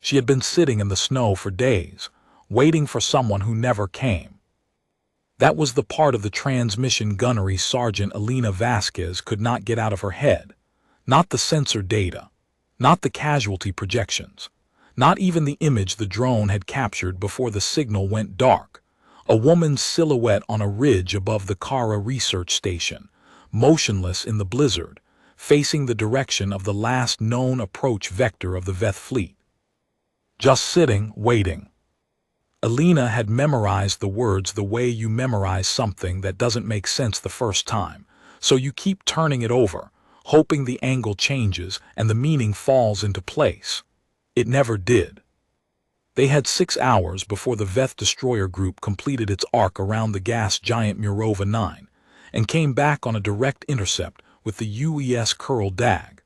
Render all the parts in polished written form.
She had been sitting in the snow for days, waiting for someone who never came. That was the part of the transmission gunnery Sergeant Elena Vasquez could not get out of her head. Not the sensor data, not the casualty projections, not even the image the drone had captured before the signal went dark. A woman's silhouette on a ridge above the Kara research station, motionless in the blizzard, facing the direction of the last known approach vector of the Veth fleet. Just sitting, waiting. Elena had memorized the words the way you memorize something that doesn't make sense the first time, so you keep turning it over, hoping the angle changes and the meaning falls into place. It never did. They had 6 hours before the Veth destroyer group completed its arc around the gas giant Murova 9 and came back on a direct intercept with the UES Kuril Dag,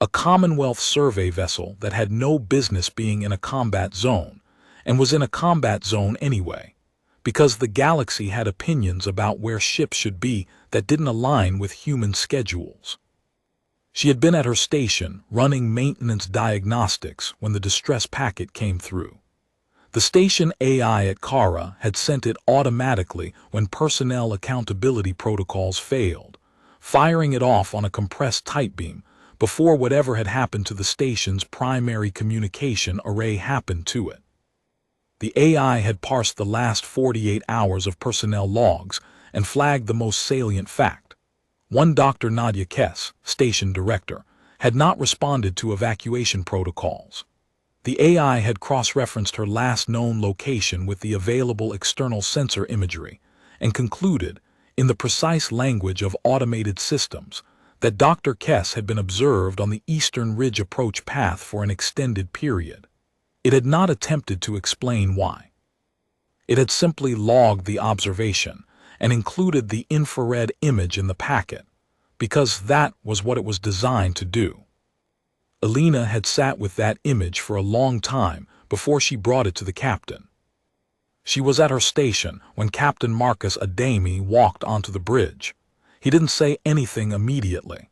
a Commonwealth survey vessel that had no business being in a combat zone, and was in a combat zone anyway, because the galaxy had opinions about where ships should be that didn't align with human schedules. She had been at her station running maintenance diagnostics when the distress packet came through. The station AI at Kara had sent it automatically when personnel accountability protocols failed, firing it off on a compressed tight beam before whatever had happened to the station's primary communication array happened to it. The AI had parsed the last 48 hours of personnel logs and flagged the most salient fact. One Dr. Nadia Kess, station director, had not responded to evacuation protocols. The AI had cross-referenced her last known location with the available external sensor imagery and concluded, in the precise language of automated systems, that Dr. Kess had been observed on the Eastern Ridge approach path for an extended period. It had not attempted to explain why. It had simply logged the observation and included the infrared image in the packet, because that was what it was designed to do. Elena had sat with that image for a long time before she brought it to the captain. She was at her station when Captain Marcus Adami walked onto the bridge. He didn't say anything immediately.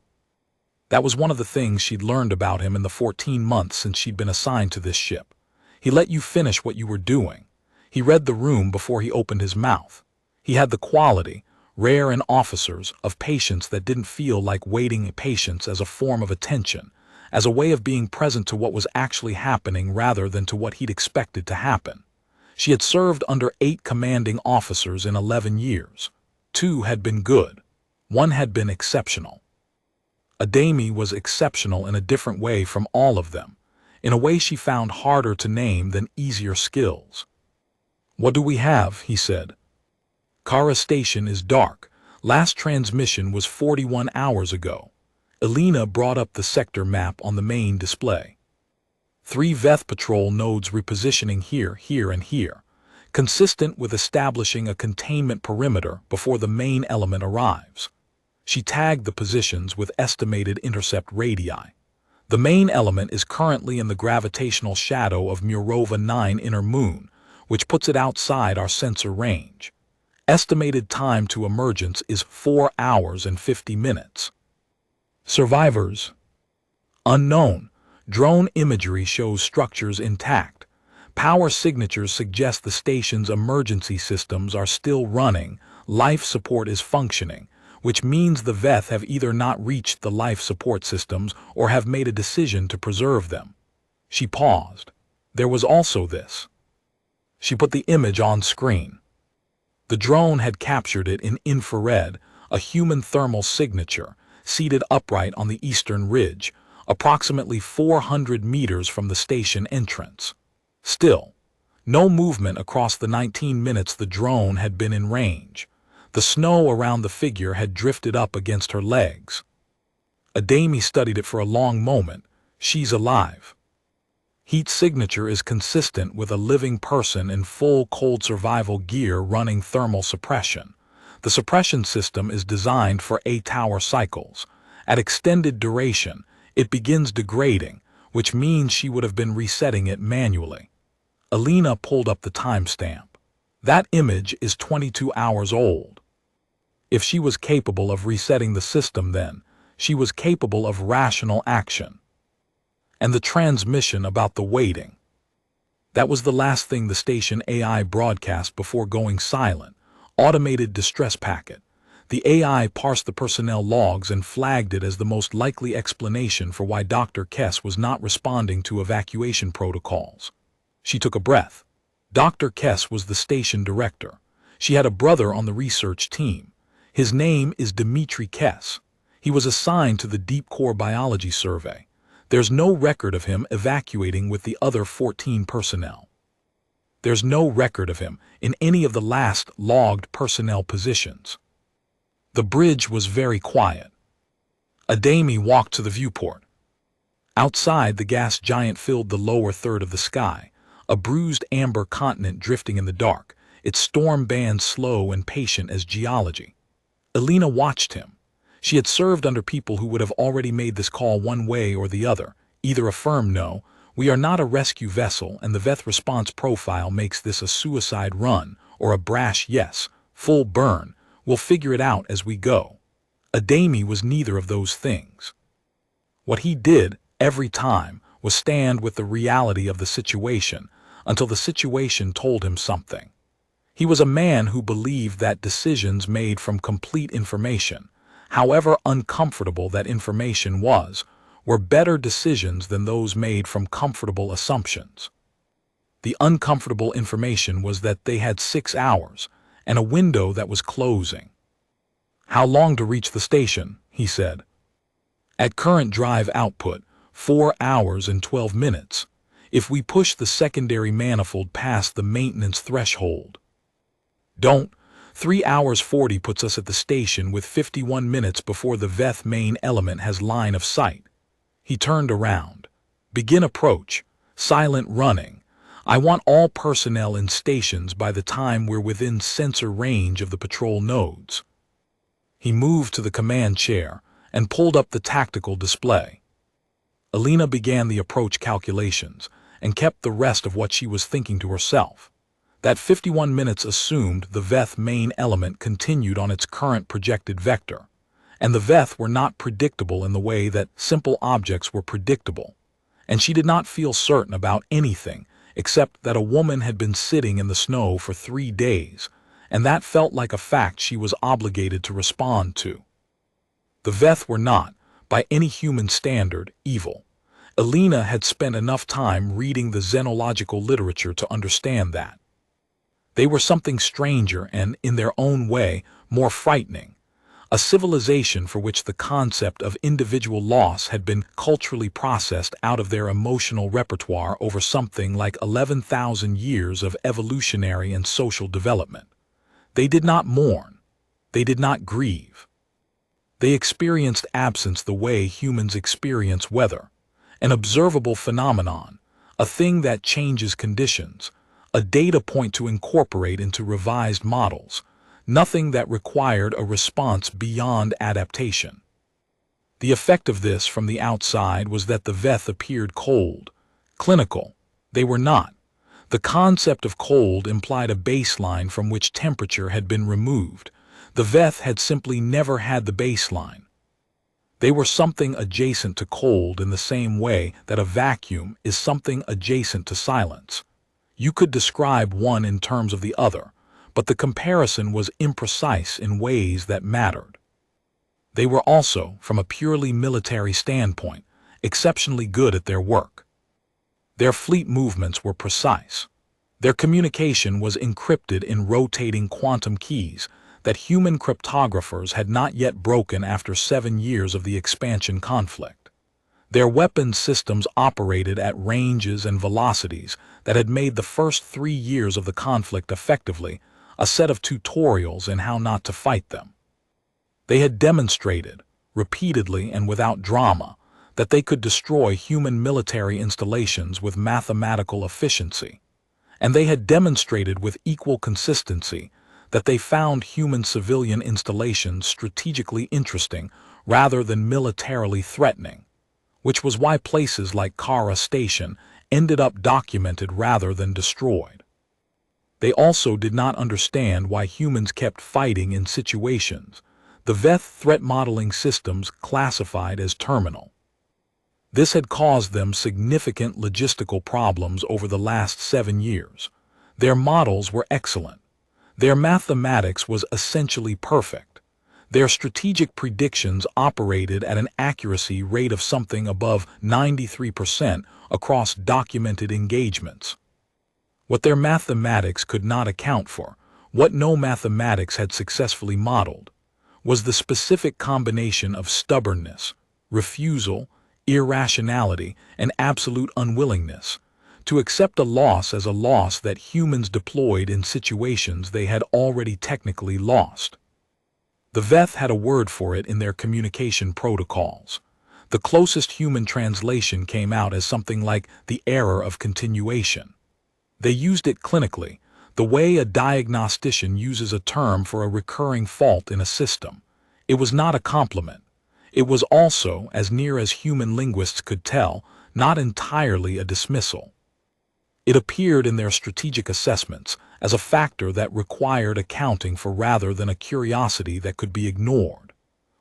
That was one of the things she'd learned about him in the 14 months since she'd been assigned to this ship. He let you finish what you were doing. He read the room before he opened his mouth. He had the quality, rare in officers, of patience that didn't feel like waiting patience as a form of attention, as a way of being present to what was actually happening rather than to what he'd expected to happen. She had served under 8 commanding officers in 11 years. 2 had been good. 1 had been exceptional. Adami was exceptional in a different way from all of them, in a way she found harder to name than easier skills. "What do we have?" he said. "Kara Station is dark. Last transmission was 41 hours ago." Elena brought up the sector map on the main display. 3 Veth patrol nodes repositioning here, here, and here, consistent with establishing a containment perimeter before the main element arrives. She tagged the positions with estimated intercept radii. The main element is currently in the gravitational shadow of Murova 9 inner moon, which puts it outside our sensor range. Estimated time to emergence is 4 hours and 50 minutes. Survivors: unknown. Drone imagery shows structures intact. Power signatures suggest the station's emergency systems are still running. Life support is functioning, which means the Veth have either not reached the life support systems or have made a decision to preserve them. She paused. There was also this. She put the image on screen. The drone had captured it in infrared, a human thermal signature, seated upright on the eastern ridge, approximately 400 meters from the station entrance. Still, no movement across the 19 minutes the drone had been in range. The snow around the figure had drifted up against her legs. Adami studied it for a long moment. She's alive. Heat signature is consistent with a living person in full cold survival gear running thermal suppression. The suppression system is designed for 8-hour cycles. At extended duration, it begins degrading, which means she would have been resetting it manually. Elena pulled up the timestamp. That image is 22 hours old. If she was capable of resetting the system then, she was capable of rational action. And the transmission about the waiting. That was the last thing the station AI broadcast before going silent. Automated distress packet. The AI parsed the personnel logs and flagged it as the most likely explanation for why Dr. Kess was not responding to evacuation protocols. She took a breath. Dr. Kess was the station director. She had a brother on the research team. His name is Dmitri Kess. He was assigned to the Deep Core Biology Survey. There's no record of him evacuating with the other 14 personnel. There's no record of him in any of the last logged personnel positions. The bridge was very quiet. Adami walked to the viewport. Outside, the gas giant filled the lower third of the sky, a bruised amber continent drifting in the dark, its storm bands slow and patient as geology. Alina watched him. She had served under people who would have already made this call one way or the other, either a firm no, we are not a rescue vessel and the Veth response profile makes this a suicide run, or a brash yes, full burn, we'll figure it out as we go. Adami was neither of those things. What he did, every time, was stand with the reality of the situation until the situation told him something. He was a man who believed that decisions made from complete information, however uncomfortable that information was, were better decisions than those made from comfortable assumptions. The uncomfortable information was that they had 6 hours, and a window that was closing. How long to reach the station, he said. At current drive output, 4 hours and 12 minutes, if we push the secondary manifold past the maintenance threshold. Don't. 3 hours 40 puts us at the station with 51 minutes before the Veth main element has line of sight. He turned around. Begin approach. Silent running. I want all personnel in stations by the time we're within sensor range of the patrol nodes. He moved to the command chair and pulled up the tactical display. Alina began the approach calculations and kept the rest of what she was thinking to herself. That 51 minutes assumed the Veth main element continued on its current projected vector, and the Veth were not predictable in the way that simple objects were predictable, and she did not feel certain about anything except that a woman had been sitting in the snow for 3 days, and that felt like a fact she was obligated to respond to. The Veth were not, by any human standard, evil. Alina had spent enough time reading the xenological literature to understand that. They were something stranger and, in their own way, more frightening. A civilization for which the concept of individual loss had been culturally processed out of their emotional repertoire over something like 11,000 years of evolutionary and social development. They did not mourn. They did not grieve. They experienced absence the way humans experience weather, an observable phenomenon, a thing that changes conditions, a data point to incorporate into revised models, nothing that required a response beyond adaptation. The effect of this from the outside was that the Veth appeared cold, clinical. They were not. The concept of cold implied a baseline from which temperature had been removed. The Veth had simply never had the baseline. They were something adjacent to cold in the same way that a vacuum is something adjacent to silence. You could describe one in terms of the other, but the comparison was imprecise in ways that mattered. They were also, from a purely military standpoint, exceptionally good at their work. Their fleet movements were precise. Their communication was encrypted in rotating quantum keys that human cryptographers had not yet broken after 7 years of the expansion conflict. Their weapons systems operated at ranges and velocities that had made the first 3 years of the conflict effectively a set of tutorials in how not to fight them. They had demonstrated, repeatedly and without drama, that they could destroy human military installations with mathematical efficiency, and they had demonstrated with equal consistency that they found human civilian installations strategically interesting rather than militarily threatening, which was why places like Kara Station ended up documented rather than destroyed. They also did not understand why humans kept fighting in situations the Veth threat modeling systems classified as terminal. This had caused them significant logistical problems over the last 7 years. Their models were excellent. Their mathematics was essentially perfect. Their strategic predictions operated at an accuracy rate of something above 93% across documented engagements. What their mathematics could not account for, what no mathematics had successfully modeled, was the specific combination of stubbornness, refusal, irrationality, and absolute unwillingness to accept a loss as a loss that humans deployed in situations they had already technically lost. The Veth had a word for it in their communication protocols. The closest human translation came out as something like the error of continuation. They used it clinically, the way a diagnostician uses a term for a recurring fault in a system. It was not a compliment. It was also, as near as human linguists could tell, not entirely a dismissal. It appeared in their strategic assessments as a factor that required accounting for rather than a curiosity that could be ignored,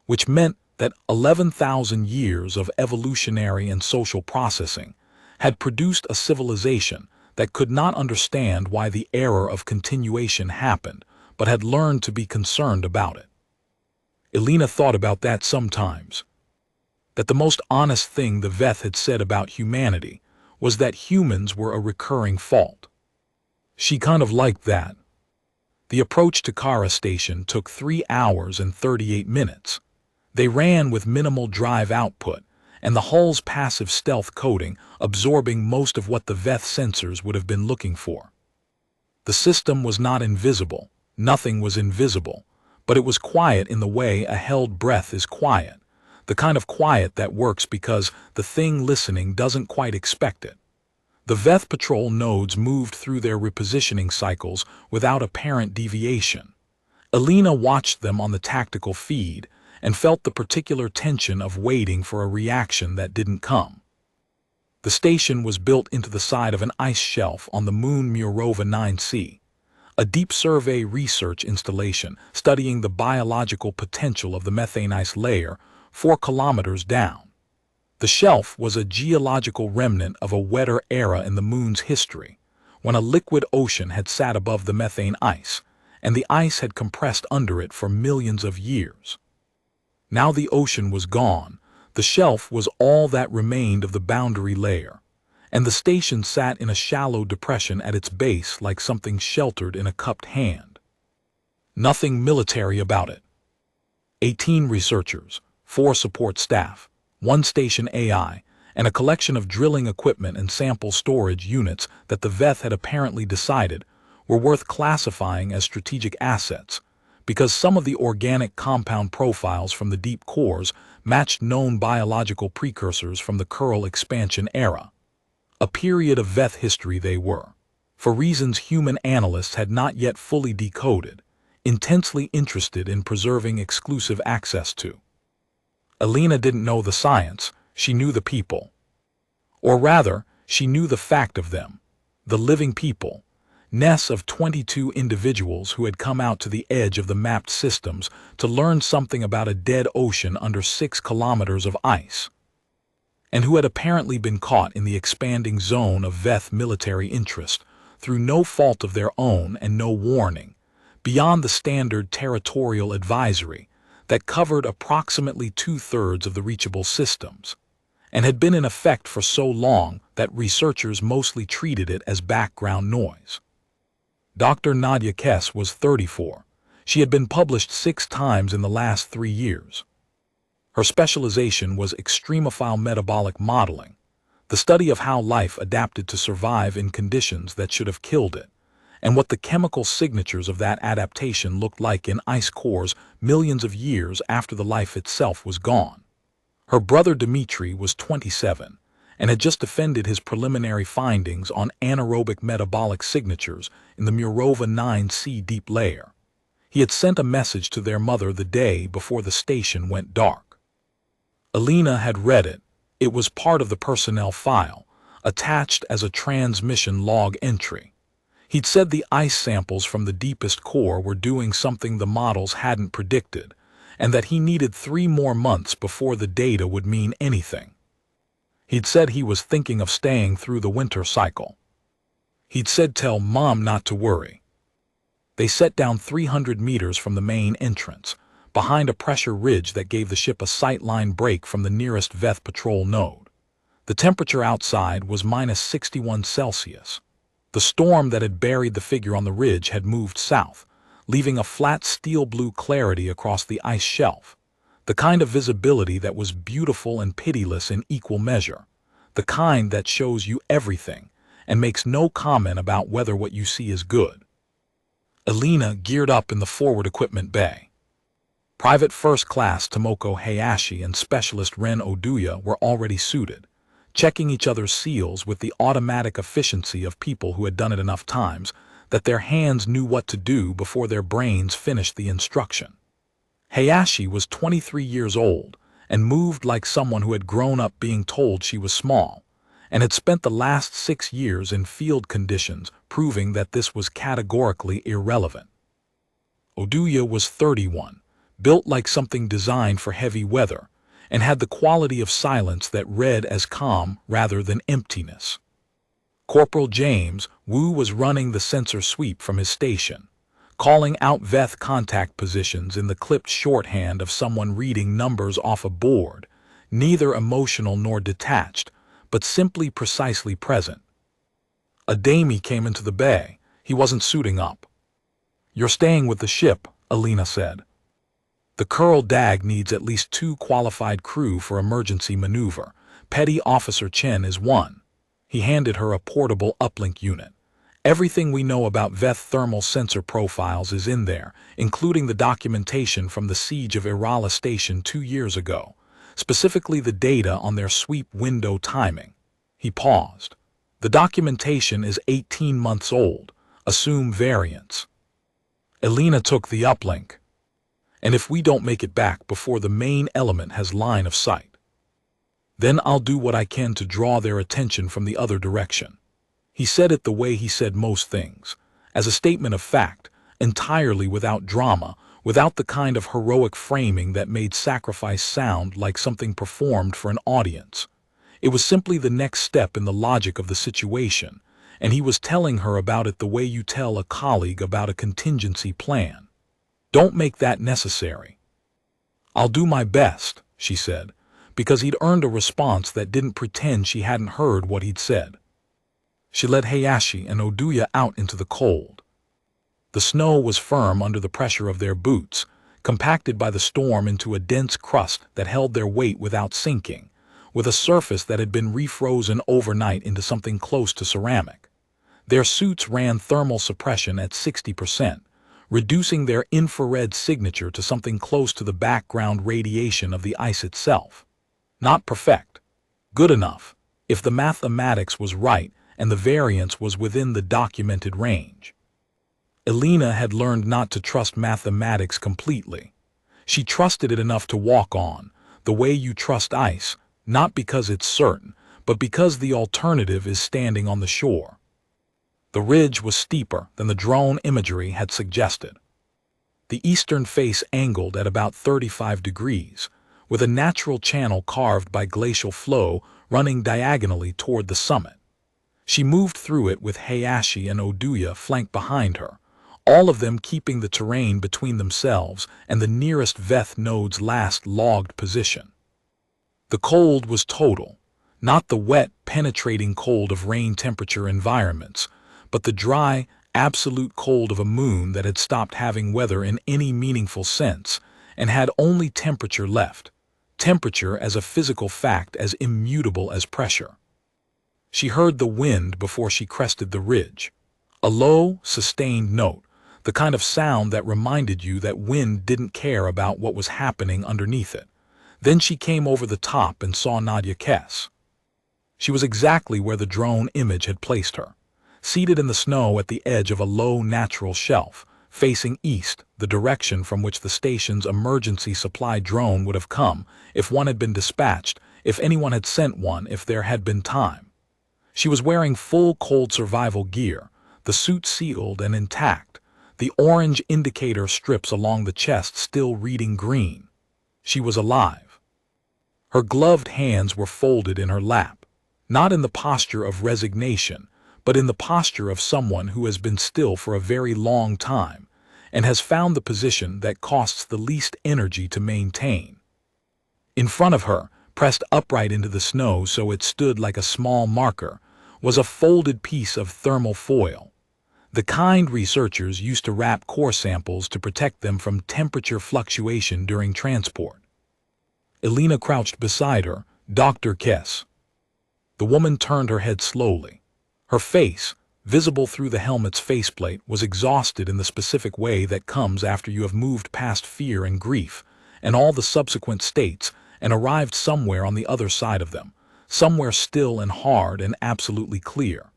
which meant that 11,000 years of evolutionary and social processing had produced a civilization that could not understand why the error of continuation happened, but had learned to be concerned about it. Elena thought about that sometimes. That the most honest thing the Veth had said about humanity was that humans were a recurring fault. She kind of liked that. The approach to Kara Station took 3 hours and 38 minutes. They ran with minimal drive output, and the hull's passive stealth coating absorbing most of what the Veth sensors would have been looking for. The system was not invisible, nothing was invisible, but it was quiet in the way a held breath is quiet, the kind of quiet that works because the thing listening doesn't quite expect it. The Veth patrol nodes moved through their repositioning cycles without apparent deviation. Elena watched them on the tactical feed and felt the particular tension of waiting for a reaction that didn't come. The station was built into the side of an ice shelf on the moon Murova 9C, a deep survey research installation studying the biological potential of the methane ice layer 4 kilometers down. The shelf was a geological remnant of a wetter era in the moon's history, when a liquid ocean had sat above the methane ice, and the ice had compressed under it for millions of years. Now the ocean was gone, the shelf was all that remained of the boundary layer, and the station sat in a shallow depression at its base like something sheltered in a cupped hand. Nothing military about it. 18 researchers, 4 support staff, 1 station AI, and a collection of drilling equipment and sample storage units that the Veth had apparently decided were worth classifying as strategic assets, because some of the organic compound profiles from the deep cores matched known biological precursors from the Curl expansion era. A period of Veth history they were, for reasons human analysts had not yet fully decoded, intensely interested in preserving exclusive access to. Elena didn't know the science, she knew the people. Or rather, she knew the fact of them, the living people, nests of 22 individuals who had come out to the edge of the mapped systems to learn something about a dead ocean under 6 kilometers of ice, and who had apparently been caught in the expanding zone of Veth military interest through no fault of their own and no warning, beyond the standard territorial advisory that covered approximately 2/3 of the reachable systems, and had been in effect for so long that researchers mostly treated it as background noise. Dr. Nadia Kess was 34. She had been published 6 times in the last 3 years. Her specialization was extremophile metabolic modeling, the study of how life adapted to survive in conditions that should have killed it, and what the chemical signatures of that adaptation looked like in ice cores millions of years after the life itself was gone. Her brother Dmitri was 27 and had just defended his preliminary findings on anaerobic metabolic signatures in the Murova 9C deep layer. He had sent a message to their mother the day before the station went dark. Elena had read it. It was part of the personnel file, attached as a transmission log entry. He'd said the ice samples from the deepest core were doing something the models hadn't predicted, and that he needed 3 more months before the data would mean anything. He'd said he was thinking of staying through the winter cycle. He'd said tell Mom not to worry. They set down 300 meters from the main entrance, behind a pressure ridge that gave the ship a sightline break from the nearest Veth patrol node. The temperature outside was -61°C. The storm that had buried the figure on the ridge had moved south, leaving a flat steel-blue clarity across the ice shelf. The kind of visibility that was beautiful and pitiless in equal measure. The kind that shows you everything and makes no comment about whether what you see is good. Alina geared up in the forward equipment bay. Private First Class Tomoko Hayashi and Specialist Ren Oduya were already suited, checking each other's seals with the automatic efficiency of people who had done it enough times that their hands knew what to do before their brains finished the instruction. Hayashi was 23 years old and moved like someone who had grown up being told she was small, and had spent the last 6 years in field conditions proving that this was categorically irrelevant. Oduya was 31, built like something designed for heavy weather, and had the quality of silence that read as calm rather than emptiness. Corporal James Wu was running the sensor sweep from his station, calling out Veth contact positions in the clipped shorthand of someone reading numbers off a board, neither emotional nor detached, but simply precisely present. A Damie came into the bay. He wasn't suiting up. "You're staying with the ship," Alina said. "The Curl Dag needs at least 2 qualified crew for emergency maneuver. Petty Officer Chen is one." He handed her a portable uplink unit. "Everything we know about Veth thermal sensor profiles is in there, including the documentation from the siege of Irala Station 2 years ago, specifically the data on their sweep window timing." He paused. "The documentation is 18 months old. Assume variance." Alina took the uplink. "And if we don't make it back before the main element has line of sight, then I'll do what I can to draw their attention from the other direction." He said it the way he said most things, as a statement of fact, entirely without drama, without the kind of heroic framing that made sacrifice sound like something performed for an audience. It was simply the next step in the logic of the situation, and he was telling her about it the way you tell a colleague about a contingency plan. "Don't make that necessary." "I'll do my best," she said, because he'd earned a response that didn't pretend she hadn't heard what he'd said. She led Hayashi and Oduya out into the cold. The snow was firm under the pressure of their boots, compacted by the storm into a dense crust that held their weight without sinking, with a surface that had been refrozen overnight into something close to ceramic. Their suits ran thermal suppression at 60%, reducing their infrared signature to something close to the background radiation of the ice itself. Not perfect. Good enough, if the mathematics was right and the variance was within the documented range. Alina had learned not to trust mathematics completely. She trusted it enough to walk on, the way you trust ice, not because it's certain, but because the alternative is standing on the shore. The ridge was steeper than the drone imagery had suggested. The eastern face angled at about 35 degrees, with a natural channel carved by glacial flow running diagonally toward the summit. She moved through it with Hayashi and Oduya flanked behind her, all of them keeping the terrain between themselves and the nearest Veth node's last logged position. The cold was total, not the wet, penetrating cold of rain temperature environments, but the dry, absolute cold of a moon that had stopped having weather in any meaningful sense and had only temperature left, temperature as a physical fact as immutable as pressure. She heard the wind before she crested the ridge, a low, sustained note, the kind of sound that reminded you that wind didn't care about what was happening underneath it. Then she came over the top and saw Nadia Kess. She was exactly where the drone image had placed her, seated in the snow at the edge of a low natural shelf, facing east, the direction from which the station's emergency supply drone would have come if one had been dispatched, if anyone had sent one, if there had been time. She was wearing full cold survival gear, the suit sealed and intact, the orange indicator strips along the chest still reading green. She was alive. Her gloved hands were folded in her lap, not in the posture of resignation, but in the posture of someone who has been still for a very long time and has found the position that costs the least energy to maintain. In front of her, pressed upright into the snow so it stood like a small marker, was a folded piece of thermal foil, the kind researchers used to wrap core samples to protect them from temperature fluctuation during transport. Elena crouched beside her, Dr. Kess. The woman turned her head slowly. Her face, visible through the helmet's faceplate, was exhausted in the specific way that comes after you have moved past fear and grief and all the subsequent states and arrived somewhere on the other side of them, somewhere still and hard and absolutely clear.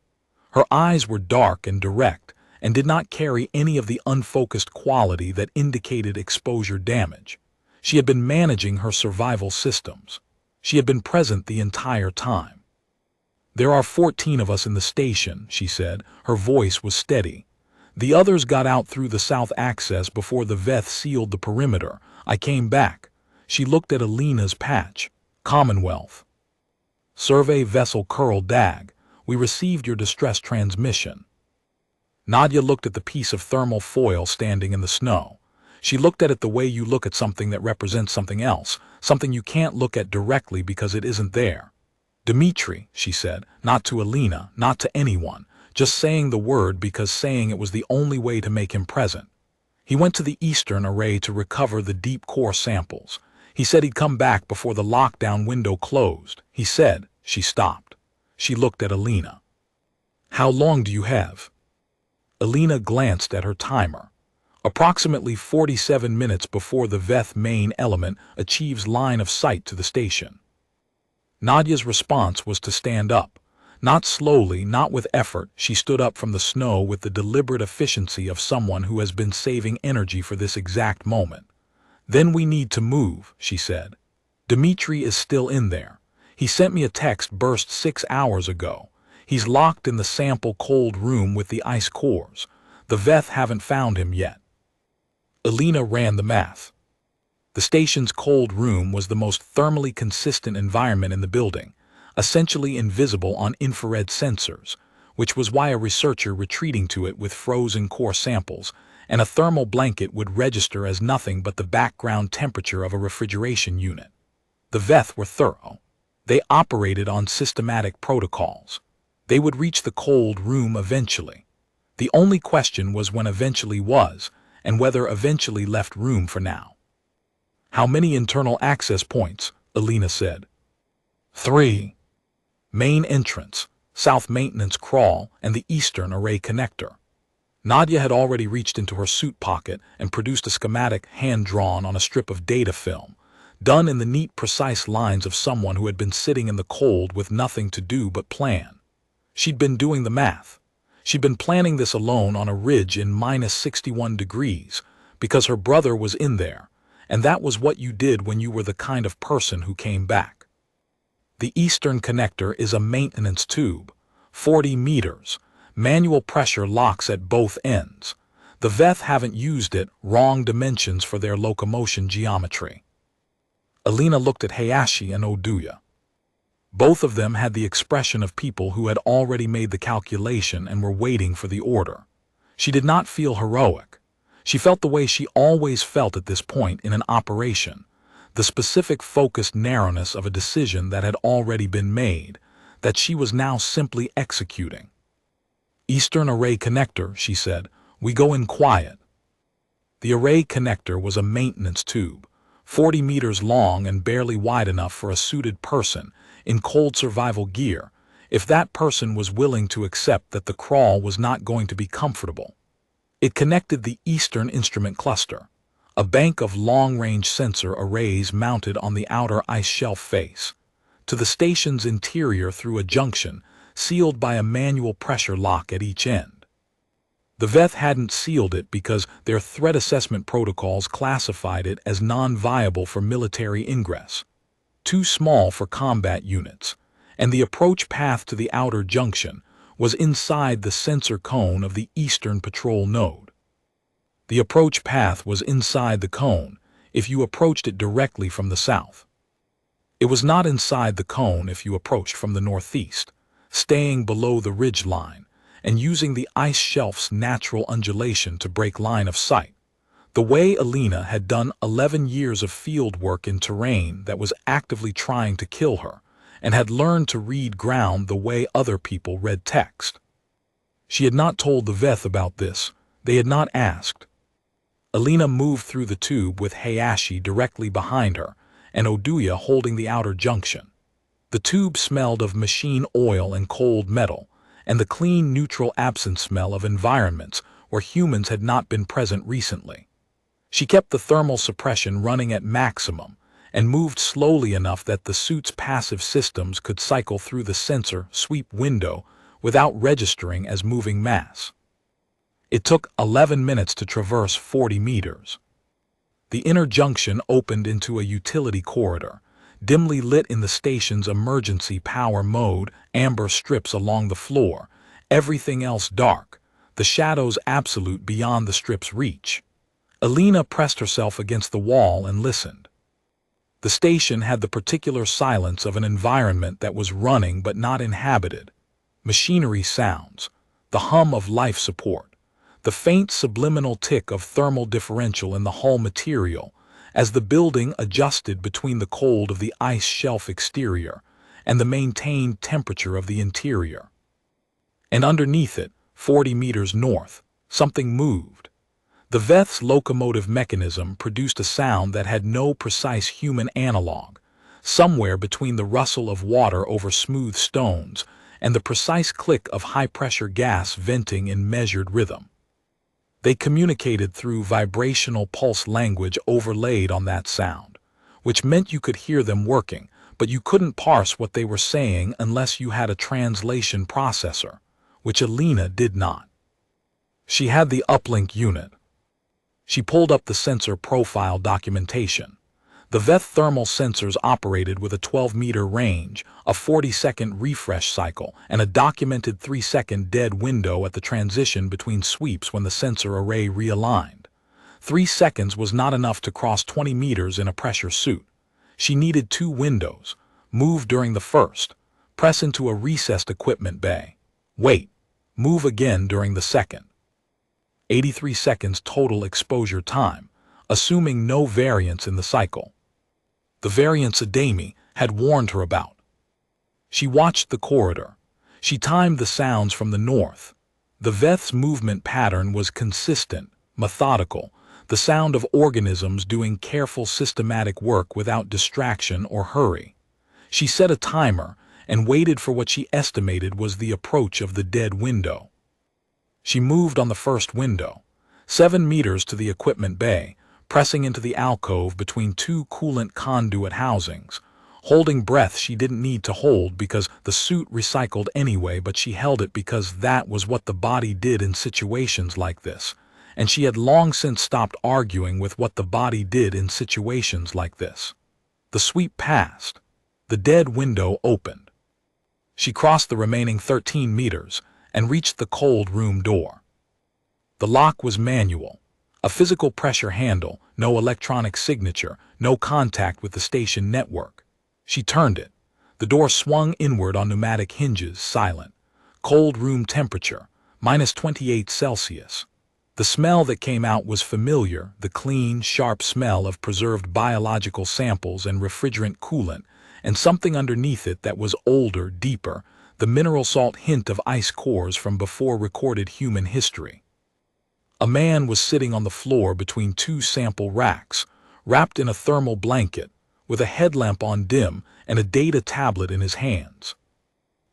Her eyes were dark and direct and did not carry any of the unfocused quality that indicated exposure damage. She had been managing her survival systems. She had been present the entire time. "There are 14 of us in the station," she said. Her voice was steady. "The others got out through the south access before the Veth sealed the perimeter. I came back." She looked at Elena's patch. "Commonwealth. Survey Vessel Curl Dag. We received your distress transmission." Nadia looked at the piece of thermal foil standing in the snow. She looked at it the way you look at something that represents something else, something you can't look at directly because it isn't there. "Dmitri," she said, not to Elena, not to anyone, just saying the word because saying it was the only way to make him present. "He went to the eastern array to recover the deep core samples. He said he'd come back before the lockdown window closed. He said," she stopped. She looked at Elena. "How long do you have?" Elena glanced at her timer. Approximately 47 minutes before the Veth main element achieves line of sight to the station. Nadia's response was to stand up. Not slowly, not with effort, she stood up from the snow with the deliberate efficiency of someone who has been saving energy for this exact moment. "Then we need to move," she said. "Dmitri is still in there. He sent me a text burst 6 hours ago. He's locked in the sample cold room with the ice cores. The Veth haven't found him yet." Elena ran the math. The station's cold room was the most thermally consistent environment in the building, essentially invisible on infrared sensors, which was why a researcher retreating to it with frozen core samples and a thermal blanket would register as nothing but the background temperature of a refrigeration unit. The Veth were thorough. They operated on systematic protocols. They would reach the cold room eventually. The only question was when eventually was, and whether eventually left room for now. "How many internal access points?" Elena said. 3. Main entrance, south maintenance crawl, and the eastern array connector. Nadia had already reached into her suit pocket and produced a schematic hand-drawn on a strip of data film, done in the neat, precise lines of someone who had been sitting in the cold with nothing to do but plan. She'd been doing the math. She'd been planning this alone on a ridge in -61 degrees, because her brother was in there, and that was what you did when you were the kind of person who came back. The eastern connector is a maintenance tube, 40 meters, manual pressure locks at both ends. The Veth haven't used it, wrong dimensions for their locomotion geometry. Elena looked at Hayashi and Oduya. Both of them had the expression of people who had already made the calculation and were waiting for the order. She did not feel heroic. She felt the way she always felt at this point in an operation, the specific focused narrowness of a decision that had already been made, that she was now simply executing. "Eastern array connector," she said. "We go in quiet." The array connector was a maintenance tube, 40 meters long and barely wide enough for a suited person in cold survival gear, if that person was willing to accept that the crawl was not going to be comfortable. It connected the eastern instrument cluster, a bank of long-range sensor arrays mounted on the outer ice shelf face, to the station's interior through a junction sealed by a manual pressure lock at each end. The Veth hadn't sealed it because their threat assessment protocols classified it as non-viable for military ingress, too small for combat units, and the approach path to the outer junction was inside the sensor cone of the eastern patrol node. The approach path was inside the cone if you approached it directly from the south. It was not inside the cone if you approached from the northeast, staying below the ridge line, and using the ice shelf's natural undulation to break line of sight. The way Alina had done 11 years of field work in terrain that was actively trying to kill her, and had learned to read ground the way other people read text. She had not told the Veth about this. They had not asked. Alina moved through the tube with Hayashi directly behind her, and Oduya holding the outer junction. The tube smelled of machine oil and cold metal, and the clean neutral absent smell of environments where humans had not been present recently. She kept the thermal suppression running at maximum, and moved slowly enough that the suit's passive systems could cycle through the sensor sweep window without registering as moving mass. It took 11 minutes to traverse 40 meters. The inner junction opened into a utility corridor, dimly lit in the station's emergency power mode, amber strips along the floor, everything else dark, the shadows absolute beyond the strip's reach. Alina pressed herself against the wall and listened. The station had the particular silence of an environment that was running but not inhabited. Machinery sounds, the hum of life support, the faint subliminal tick of thermal differential in the hull material as the building adjusted between the cold of the ice shelf exterior and the maintained temperature of the interior. And underneath it, 40 meters north, something moved. The Veth's locomotive mechanism produced a sound that had no precise human analog, somewhere between the rustle of water over smooth stones and the precise click of high-pressure gas venting in measured rhythm. They communicated through vibrational pulse language overlaid on that sound, which meant you could hear them working, but you couldn't parse what they were saying unless you had a translation processor, which Alina did not. She had the uplink unit. She pulled up the sensor profile documentation. The Veth thermal sensors operated with a 12-meter range, a 40-second refresh cycle, and a documented 3-second dead window at the transition between sweeps when the sensor array realigned. 3 seconds was not enough to cross 20 meters in a pressure suit. She needed 2 windows. Move during the first. Press into a recessed equipment bay. Wait. Move again during the second. 83 seconds total exposure time, assuming no variance in the cycle. The variance Adami had warned her about. She watched the corridor. She timed the sounds from the north. The Veth's movement pattern was consistent, methodical, the sound of organisms doing careful systematic work without distraction or hurry. She set a timer and waited for what she estimated was the approach of the dead window. She moved on the first window, 7 meters to the equipment bay, pressing into the alcove between 2 coolant conduit housings. Holding breath she didn't need to hold because the suit recycled anyway, but she held it because that was what the body did in situations like this, and she had long since stopped arguing with what the body did in situations like this. The sweep passed. The dead window opened. She crossed the remaining 13 meters and reached the cold room door. The lock was manual, a physical pressure handle, no electronic signature, no contact with the station network. She turned it. The door swung inward on pneumatic hinges, silent. Cold room temperature, -28 Celsius. The smell that came out was familiar, the clean, sharp smell of preserved biological samples and refrigerant coolant, and something underneath it that was older, deeper, the mineral salt hint of ice cores from before recorded human history. A man was sitting on the floor between 2 sample racks, wrapped in a thermal blanket, with a headlamp on dim and a data tablet in his hands.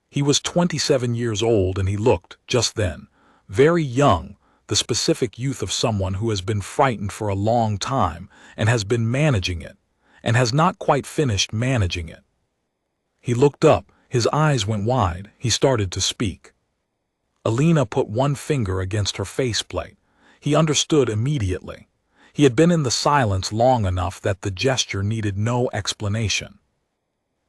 He was 27 years old, and he looked, just then, very young, the specific youth of someone who has been frightened for a long time and has been managing it, and has not quite finished managing it. He looked up. His eyes went wide. He started to speak. Alina put one finger against her faceplate. He understood immediately. He had been in the silence long enough that the gesture needed no explanation.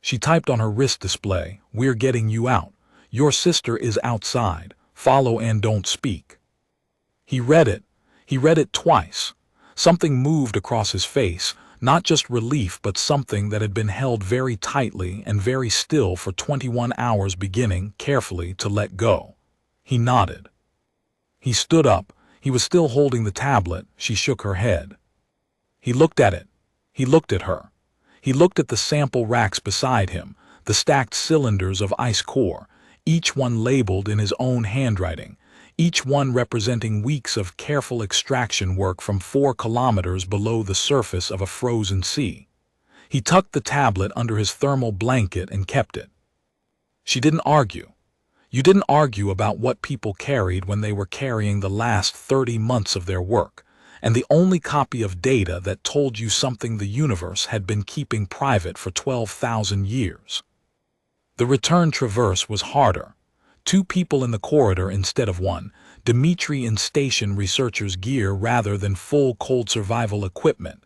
She typed on her wrist display, "We're getting you out. Your sister is outside. Follow and don't speak." He read it. He read it twice. Something moved across his face, Not just relief, but something that had been held very tightly and very still for 21 hours, beginning, carefully, to let go. He nodded. He stood up. He was still holding the tablet. She shook her head. He looked at it. He looked at her. He looked at the sample racks beside him, the stacked cylinders of ice core, each one labeled in his own handwriting, each one representing weeks of careful extraction work from 4 kilometers below the surface of a frozen sea. He tucked the tablet under his thermal blanket and kept it. She didn't argue. You didn't argue about what people carried when they were carrying the last 30 months of their work, and the only copy of data that told you something the universe had been keeping private for 12,000 years. The return traverse was harder. 2 people in the corridor instead of 1, Dmitri in station researcher's gear rather than full cold survival equipment.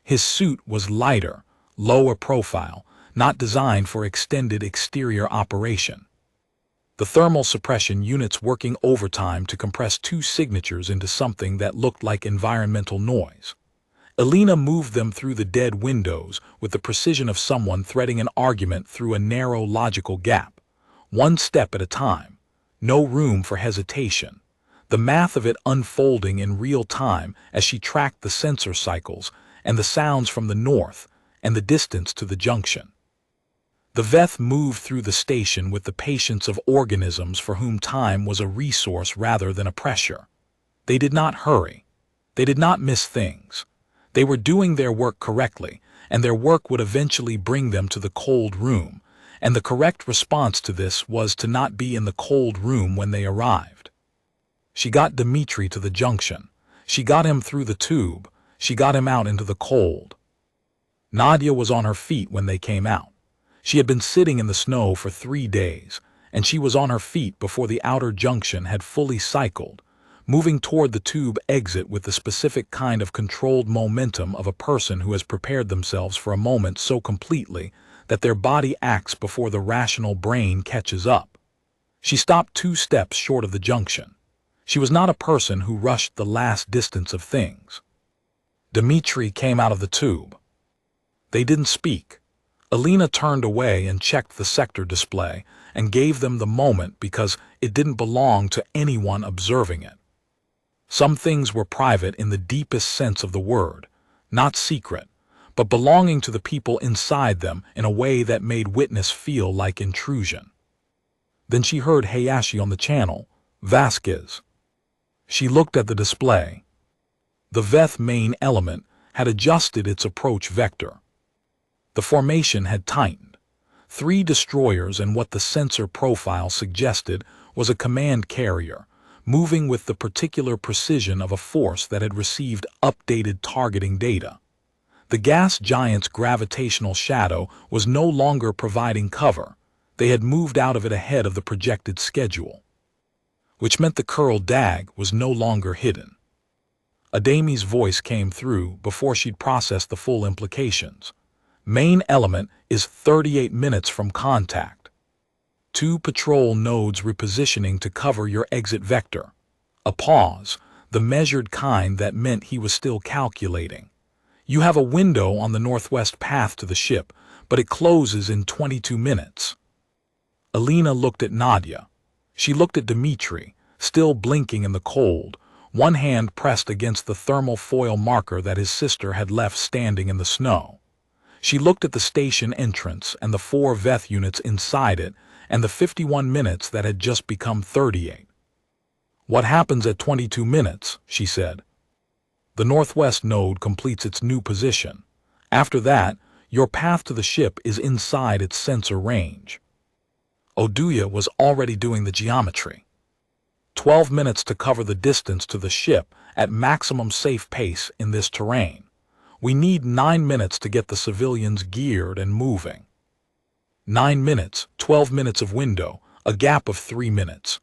His suit was lighter, lower profile, not designed for extended exterior operation. The thermal suppression units working overtime to compress 2 signatures into something that looked like environmental noise. Alina moved them through the dead windows with the precision of someone threading an argument through a narrow logical gap. 1 step at a time. No room for hesitation. The math of it unfolding in real time as she tracked the sensor cycles and the sounds from the north and the distance to the junction. The Veth moved through the station with the patience of organisms for whom time was a resource rather than a pressure. They did not hurry. They did not miss things. They were doing their work correctly, and their work would eventually bring them to the cold room, and the correct response to this was to not be in the cold room when they arrived. She got Dmitri to the junction. She got him through the tube. She got him out into the cold. Nadia was on her feet when they came out. She had been sitting in the snow for 3 days, and she was on her feet before the outer junction had fully cycled, moving toward the tube exit with the specific kind of controlled momentum of a person who has prepared themselves for a moment so completely that their body acts before the rational brain catches up. She stopped 2 steps short of the junction. She was not a person who rushed the last distance of things. Dmitri came out of the tube. They didn't speak. Alina turned away and checked the sector display and gave them the moment because it didn't belong to anyone observing it. Some things were private in the deepest sense of the word, not secret, but belonging to the people inside them in a way that made witness feel like intrusion. Then she heard Hayashi on the channel, Vasquez. She looked at the display. The Veth main element had adjusted its approach vector. The formation had tightened. 3 destroyers and what the sensor profile suggested was a command carrier, moving with the particular precision of a force that had received updated targeting data. The gas giant's gravitational shadow was no longer providing cover. They had moved out of it ahead of the projected schedule, which meant the Curl Dag was no longer hidden. Adami's voice came through before she'd processed the full implications. Main element is 38 minutes from contact. 2 patrol nodes repositioning to cover your exit vector. A pause, the measured kind that meant he was still calculating. You have a window on the northwest path to the ship, but it closes in 22 minutes. Alina looked at Nadia. She looked at Dmitri, still blinking in the cold, one hand pressed against the thermal foil marker that his sister had left standing in the snow. She looked at the station entrance and the 4 Veth units inside it and the 51 minutes that had just become 38. What happens at 22 minutes, she said. The northwest node completes its new position. After that, your path to the ship is inside its sensor range. Oduya was already doing the geometry. 12 minutes to cover the distance to the ship at maximum safe pace in this terrain. We need 9 minutes to get the civilians geared and moving. 9 minutes, 12 minutes of window, a gap of 3 minutes.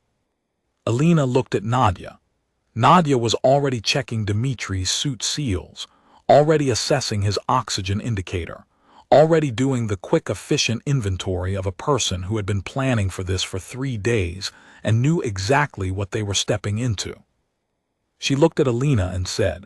Alina looked at Nadia. Nadia was already checking Dmitri's suit seals, already assessing his oxygen indicator, already doing the quick, efficient inventory of a person who had been planning for this for 3 days and knew exactly what they were stepping into. She looked at Alina and said,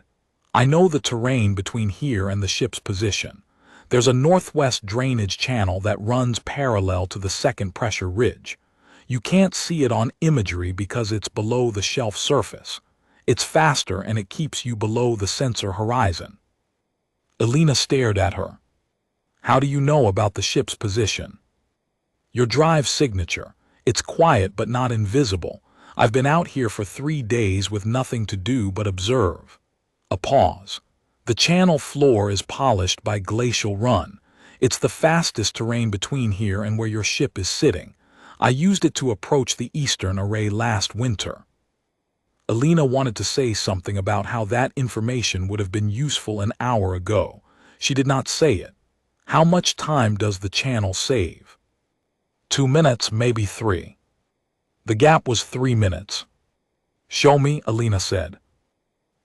I know the terrain between here and the ship's position. There's a northwest drainage channel that runs parallel to the second pressure ridge. You can't see it on imagery because it's below the shelf surface. It's faster and it keeps you below the sensor horizon. Elena stared at her. How do you know about the ship's position? Your drive signature. It's quiet but not invisible. I've been out here for 3 days with nothing to do but observe. A pause. The channel floor is polished by glacial run. It's the fastest terrain between here and where your ship is sitting. I used it to approach the eastern array last winter. Elena wanted to say something about how that information would have been useful an hour ago. She did not say it. How much time does the channel save? 2 minutes, maybe 3. The gap was 3 minutes. Show me, Elena said.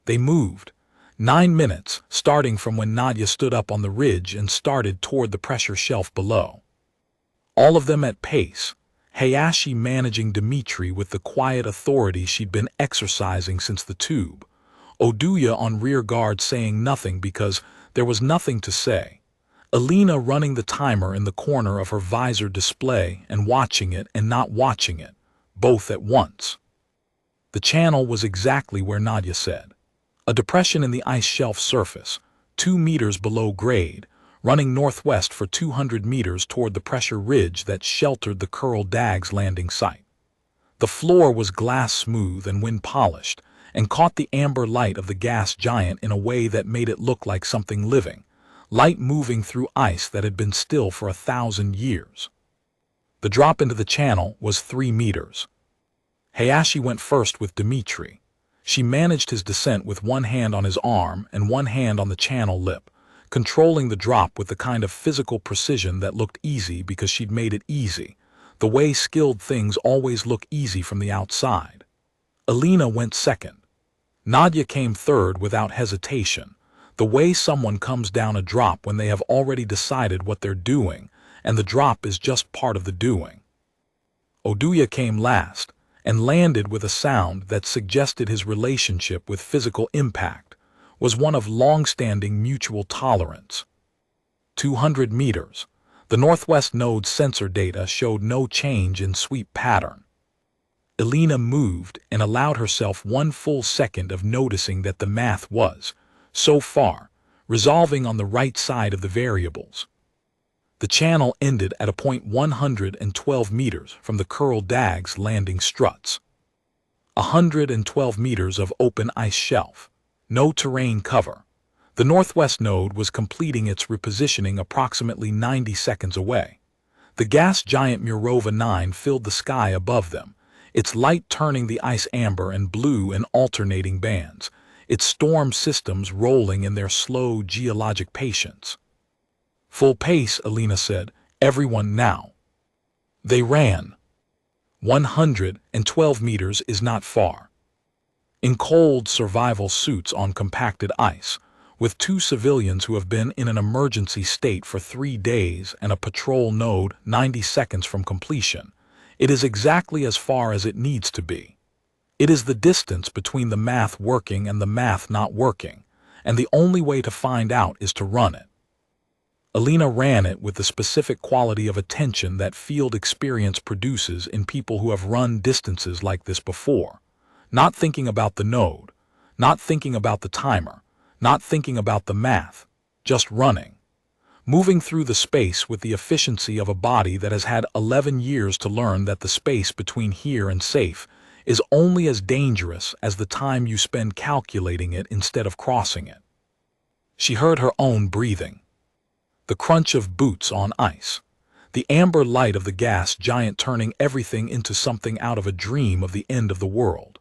They moved. 9 minutes, starting from when Nadia stood up on the ridge and started toward the pressure shelf below. All of them at pace. Hayashi managing Dmitri with the quiet authority she'd been exercising since the tube. Oduya on rear guard saying nothing because there was nothing to say. Elena running the timer in the corner of her visor display and watching it and not watching it, both at once. The channel was exactly where Nadia said. A depression in the ice shelf surface, 2 meters below grade, running northwest for 200 meters toward the pressure ridge that sheltered the Kurl Dag's landing site. The floor was glass smooth and wind polished, and caught the amber light of the gas giant in a way that made it look like something living, light moving through ice that had been still for 1,000 years. The drop into the channel was 3 meters. Hayashi went first with Dmitri. She managed his descent with one hand on his arm and one hand on the channel lip, controlling the drop with the kind of physical precision that looked easy because she'd made it easy, the way skilled things always look easy from the outside. Elena went second. Nadia came third without hesitation, the way someone comes down a drop when they have already decided what they're doing, and the drop is just part of the doing. Oduya came last, and landed with a sound that suggested his relationship with physical impact was one of long-standing mutual tolerance. 200 meters. The northwest node's sensor data showed no change in sweep pattern. Elena moved and allowed herself 1 full second of noticing that the math was, so far, resolving on the right side of the variables. The channel ended at a point 112 meters from the Kurl Dag's landing struts. 112 meters of open ice shelf. No terrain cover. The northwest node was completing its repositioning approximately 90 seconds away. The gas giant Murova 9 filled the sky above them, its light turning the ice amber and blue in alternating bands, its storm systems rolling in their slow geologic patience. Full pace, Elena said. Everyone now. They ran. 112 meters is not far. In cold survival suits on compacted ice, with 2 civilians who have been in an emergency state for 3 days and a patrol node 90 seconds from completion, it is exactly as far as it needs to be. It is the distance between the math working and the math not working, and the only way to find out is to run it. Elena ran it with the specific quality of attention that field experience produces in people who have run distances like this before. Not thinking about the node, not thinking about the timer, not thinking about the math, just running. Moving through the space with the efficiency of a body that has had 11 years to learn that the space between here and safe is only as dangerous as the time you spend calculating it instead of crossing it. She heard her own breathing. The crunch of boots on ice. The amber light of the gas giant turning everything into something out of a dream of the end of the world.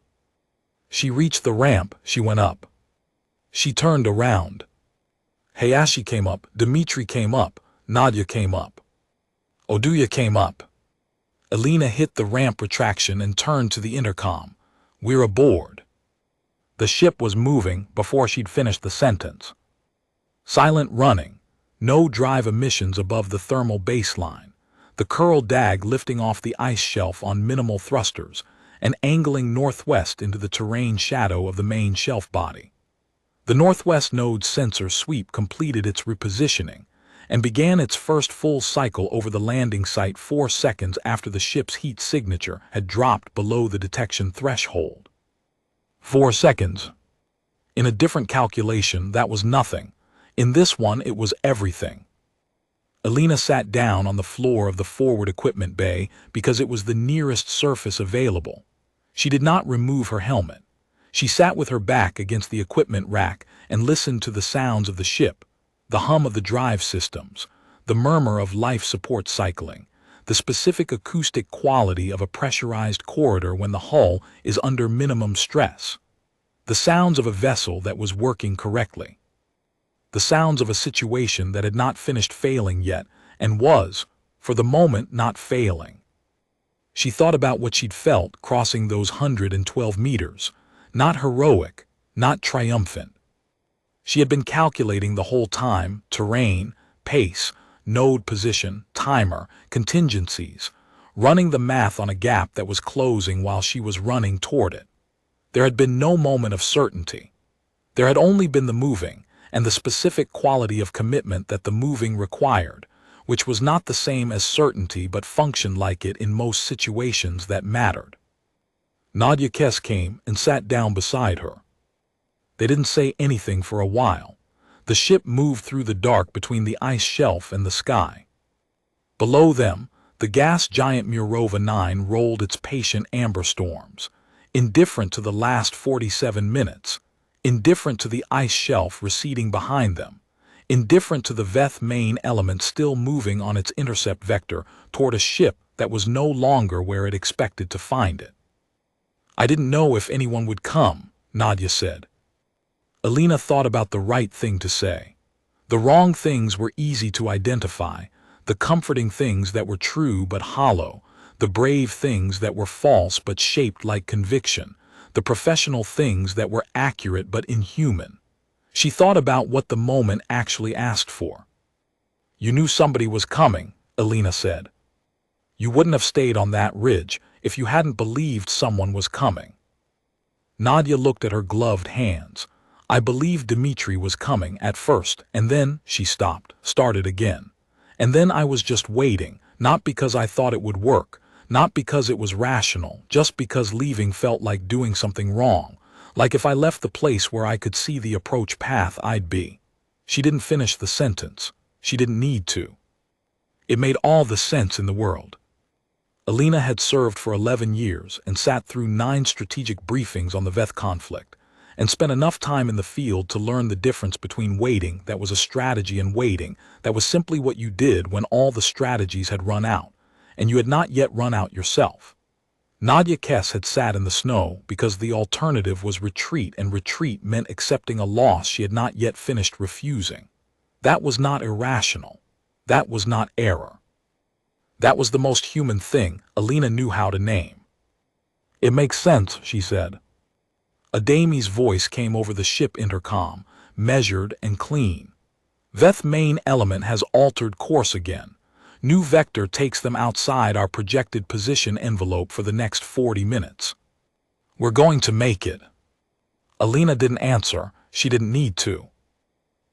She reached the ramp, she went up. She turned around. Hayashi came up, Dmitri came up, Nadia came up. Oduya came up. Elena hit the ramp retraction and turned to the intercom. We're aboard. The ship was moving before she'd finished the sentence. Silent running. No drive emissions above the thermal baseline. The Kurl Dag lifting off the ice shelf on minimal thrusters and angling northwest into the terrain shadow of the main shelf body. The Northwest Node's sensor sweep completed its repositioning and began its first full cycle over the landing site 4 seconds after the ship's heat signature had dropped below the detection threshold. 4 seconds. In a different calculation, that was nothing. In this one, it was everything. Alina sat down on the floor of the forward equipment bay because it was the nearest surface available. She did not remove her helmet. She sat with her back against the equipment rack and listened to the sounds of the ship, the hum of the drive systems, the murmur of life support cycling, the specific acoustic quality of a pressurized corridor when the hull is under minimum stress, the sounds of a vessel that was working correctly, the sounds of a situation that had not finished failing yet and was, for the moment, not failing. She thought about what she'd felt crossing those 112 meters, not heroic, not triumphant. She had been calculating the whole time: terrain, pace, node position, timer, contingencies, running the math on a gap that was closing while she was running toward it. There had been no moment of certainty. There had only been the moving and the specific quality of commitment that the moving required, which was not the same as certainty but functioned like it in most situations that mattered. Nadia Kess came and sat down beside her. They didn't say anything for a while. The ship moved through the dark between the ice shelf and the sky. Below them, the gas giant Murova 9 rolled its patient amber storms, indifferent to the last 47 minutes, indifferent to the ice shelf receding behind them, indifferent to the Veth main element still moving on its intercept vector toward a ship that was no longer where it expected to find it. "I didn't know if anyone would come," Nadia said. Alina thought about the right thing to say. The wrong things were easy to identify, the comforting things that were true but hollow, the brave things that were false but shaped like conviction, the professional things that were accurate but inhuman. She thought about what the moment actually asked for. "You knew somebody was coming," Alina said. "You wouldn't have stayed on that ridge if you hadn't believed someone was coming." Nadia looked at her gloved hands. "I believed Dmitri was coming at first, and then," she stopped, started again. "And then I was just waiting, not because I thought it would work, not because it was rational, just because leaving felt like doing something wrong, like if I left the place where I could see the approach path I'd be." She didn't finish the sentence. She didn't need to. It made all the sense in the world. Alina had served for 11 years and sat through 9 strategic briefings on the Veth conflict, and spent enough time in the field to learn the difference between waiting that was a strategy and waiting that was simply what you did when all the strategies had run out, and you had not yet run out yourself. Nadia Kess had sat in the snow because the alternative was retreat, and retreat meant accepting a loss she had not yet finished refusing. That was not irrational. That was not error. That was the most human thing Alina knew how to name. "It makes sense," she said. Adami's voice came over the ship intercom, measured and clean. "Veth main element has altered course again. New vector takes them outside our projected position envelope for the next 40 minutes. We're going to make it." Alina didn't answer. She didn't need to.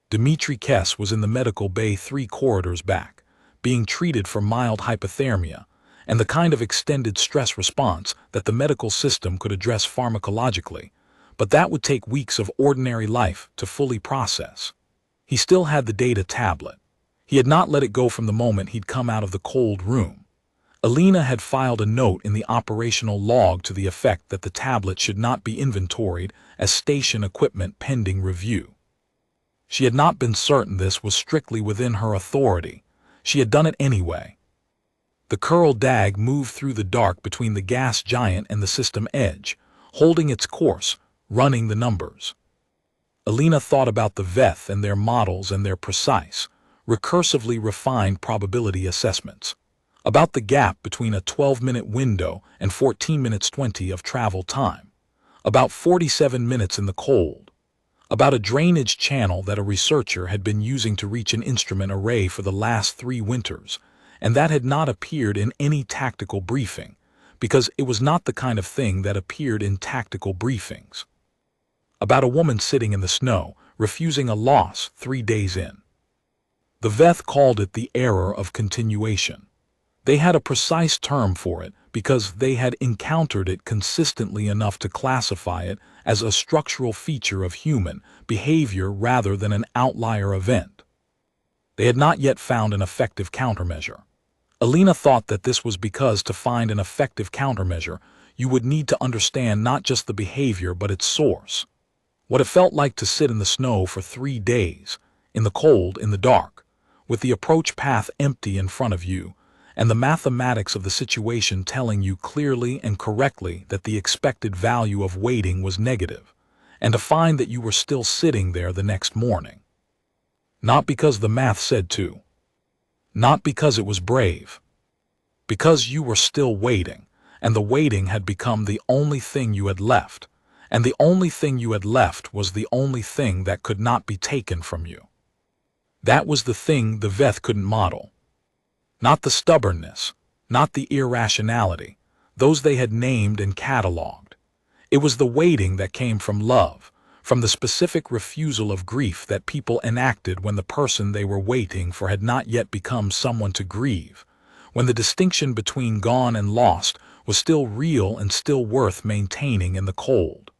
Dmitri Kess was in the medical bay 3 corridors back, being treated for mild hypothermia, and the kind of extended stress response that the medical system could address pharmacologically, but that would take weeks of ordinary life to fully process. He still had the data tablet. He had not let it go from the moment he'd come out of the cold room. Alina had filed a note in the operational log to the effect that the tablet should not be inventoried as station equipment pending review. She had not been certain this was strictly within her authority. She had done it anyway. The Kurl Dag moved through the dark between the gas giant and the system edge, holding its course, running the numbers. Alina thought about the Veth and their models and their precise, recursively refined probability assessments, about the gap between a 12-minute window and 14 minutes 20 of travel time, about 47 minutes in the cold, about a drainage channel that a researcher had been using to reach an instrument array for the last 3 winters, and that had not appeared in any tactical briefing, because it was not the kind of thing that appeared in tactical briefings. About a woman sitting in the snow, refusing a loss 3 days in. The Veth called it the error of continuation. They had a precise term for it because they had encountered it consistently enough to classify it as a structural feature of human behavior rather than an outlier event. They had not yet found an effective countermeasure. Alina thought that this was because to find an effective countermeasure, you would need to understand not just the behavior but its source. What it felt like to sit in the snow for 3 days, in the cold, in the dark, with the approach path empty in front of you, and the mathematics of the situation telling you clearly and correctly that the expected value of waiting was negative, and to find that you were still sitting there the next morning. Not because the math said to. Not because it was brave. Because you were still waiting, and the waiting had become the only thing you had left, and the only thing you had left was the only thing that could not be taken from you. That was the thing the Veth couldn't model. Not the stubbornness, not the irrationality, those they had named and cataloged. It was the waiting that came from love, from the specific refusal of grief that people enacted when the person they were waiting for had not yet become someone to grieve, when the distinction between gone and lost was still real and still worth maintaining in the cold.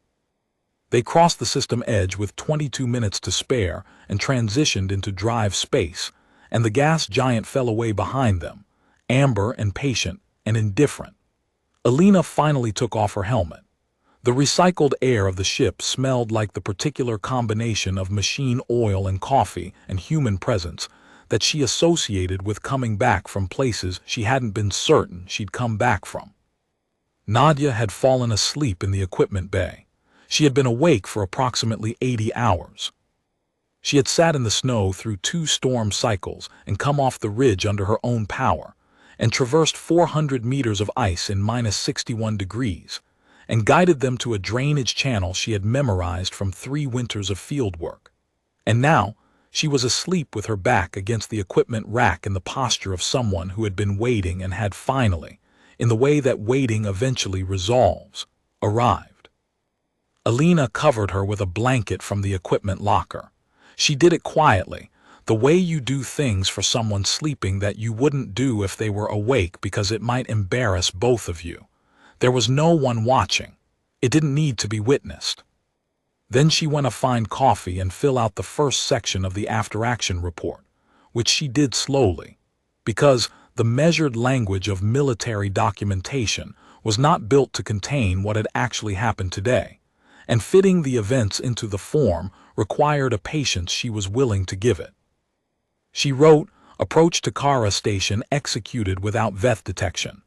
They crossed the system edge with 22 minutes to spare and transitioned into drive space, and the gas giant fell away behind them, amber and patient and indifferent. Alina finally took off her helmet. The recycled air of the ship smelled like the particular combination of machine oil and coffee and human presence that she associated with coming back from places she hadn't been certain she'd come back from. Nadia had fallen asleep in the equipment bay. She had been awake for approximately 80 hours. She had sat in the snow through 2 storm cycles and come off the ridge under her own power, and traversed 400 meters of ice in -61 degrees, and guided them to a drainage channel she had memorized from 3 winters of field work. And now, she was asleep with her back against the equipment rack in the posture of someone who had been waiting and had finally, in the way that waiting eventually resolves, arrived. Alina covered her with a blanket from the equipment locker. She did it quietly, the way you do things for someone sleeping that you wouldn't do if they were awake because it might embarrass both of you. There was no one watching. It didn't need to be witnessed. Then she went to find coffee and fill out the first section of the after-action report, which she did slowly, because the measured language of military documentation was not built to contain what had actually happened today, and fitting the events into the form required a patience she was willing to give it. She wrote, approach to Kara station executed without Veth detection.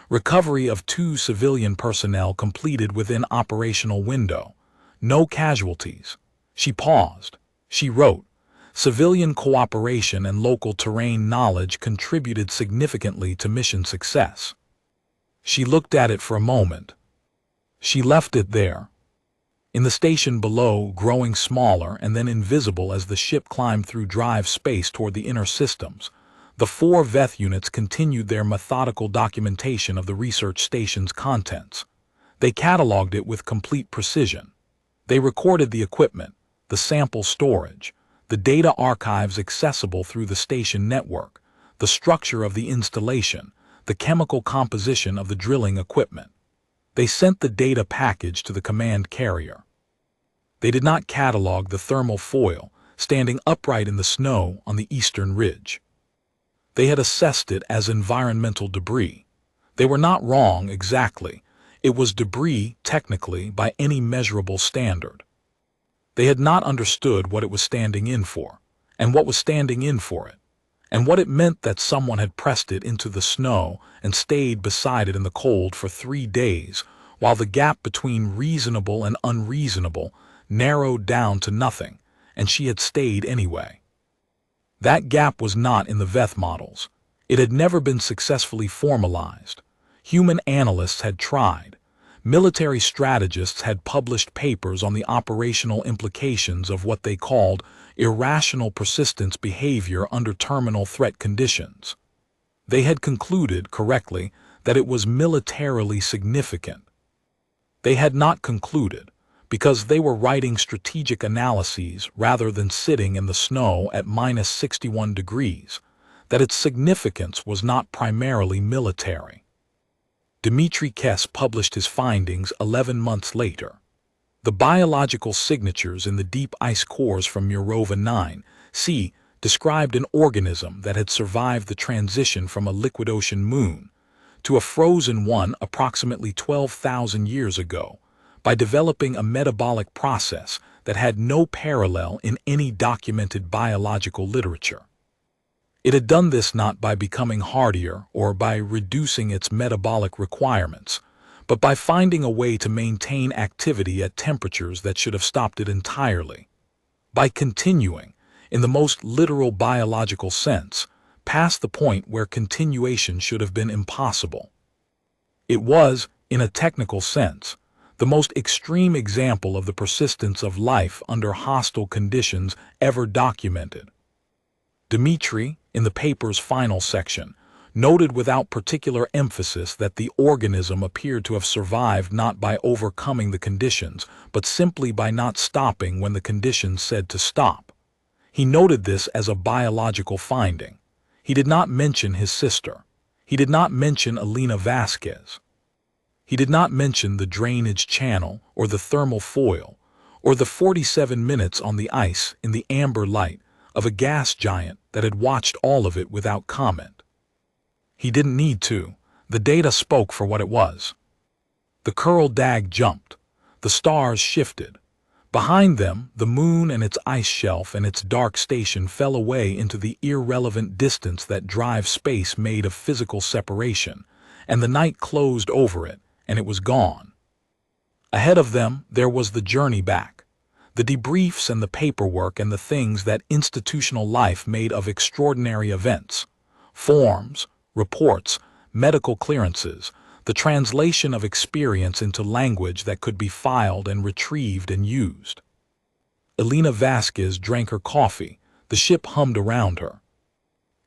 Recovery of 2 civilian personnel completed within operational window. No casualties. She paused. She wrote, civilian cooperation and local terrain knowledge contributed significantly to mission success. She looked at it for a moment. She left it there. In the station below, growing smaller and then invisible as the ship climbed through drive space toward the inner systems, the 4 Veth units continued their methodical documentation of the research station's contents. They cataloged it with complete precision. They recorded the equipment, the sample storage, the data archives accessible through the station network, the structure of the installation, the chemical composition of the drilling equipment. They sent the data package to the command carrier. They did not catalog the thermal foil standing upright in the snow on the eastern ridge. They had assessed it as environmental debris. They were not wrong exactly. It was debris, technically, by any measurable standard. They had not understood what it was standing in for, and what was standing in for it, and what it meant that someone had pressed it into the snow and stayed beside it in the cold for 3 days, while the gap between reasonable and unreasonable narrowed down to nothing, and she had stayed anyway. That gap was not in the Veth models. It had never been successfully formalized. Human analysts had tried. Military strategists had published papers on the operational implications of what they called irrational persistence behavior under terminal threat conditions. They had concluded, correctly, that it was militarily significant. They had not concluded, because they were writing strategic analyses rather than sitting in the snow at -61 degrees, that its significance was not primarily military. Dmitry Kess published his findings 11 months later. The biological signatures in the deep ice cores from Murova 9c described an organism that had survived the transition from a liquid ocean moon to a frozen one approximately 12,000 years ago by developing a metabolic process that had no parallel in any documented biological literature. It had done this not by becoming hardier or by reducing its metabolic requirements, but by finding a way to maintain activity at temperatures that should have stopped it entirely. By continuing, in the most literal biological sense, past the point where continuation should have been impossible. It was, in a technical sense, the most extreme example of the persistence of life under hostile conditions ever documented. Dmitry, in the paper's final section, noted without particular emphasis that the organism appeared to have survived not by overcoming the conditions, but simply by not stopping when the conditions said to stop. He noted this as a biological finding. He did not mention his sister. He did not mention Alina Vasquez. He did not mention the drainage channel or the thermal foil or the 47 minutes on the ice in the amber light of a gas giant that had watched all of it without comment. He didn't need to. The data spoke for what it was. The Kuril Dag jumped. The stars shifted. Behind them, the moon and its ice shelf and its dark station fell away into the irrelevant distance that drives space made of physical separation, and the night closed over it, and it was gone. Ahead of them, there was the journey back, the debriefs and the paperwork and the things that institutional life made of extraordinary events, forms, reports, medical clearances, the translation of experience into language that could be filed and retrieved and used. Alina Vasquez drank her coffee. The ship hummed around her.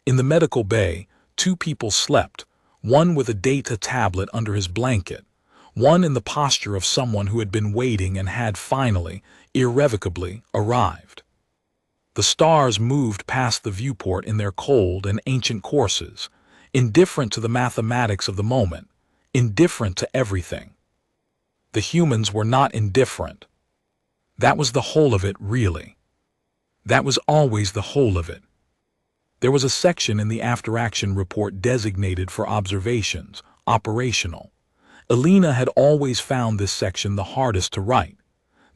In the medical bay, two people slept, one with a data tablet under his blanket, one in the posture of someone who had been waiting and had finally, irrevocably, arrived. The stars moved past the viewport in their cold and ancient courses, indifferent to the mathematics of the moment, indifferent to everything. The humans were not indifferent. That was the whole of it, really. That was always the whole of it. There was a section in the after-action report designated for observations, operational. Alina had always found this section the hardest to write.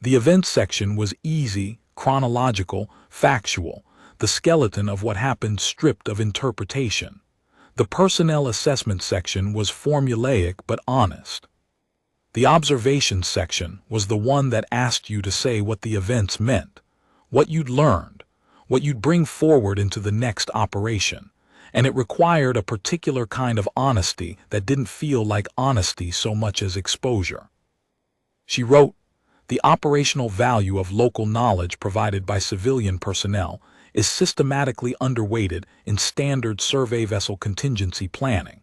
The events section was easy, chronological, factual, the skeleton of what happened stripped of interpretation. The personnel assessment section was formulaic but honest. The observations section was the one that asked you to say what the events meant, what you'd learned, what you'd bring forward into the next operation, and it required a particular kind of honesty that didn't feel like honesty so much as exposure. She wrote, "The operational value of local knowledge provided by civilian personnel is systematically underweighted in standard survey vessel contingency planning.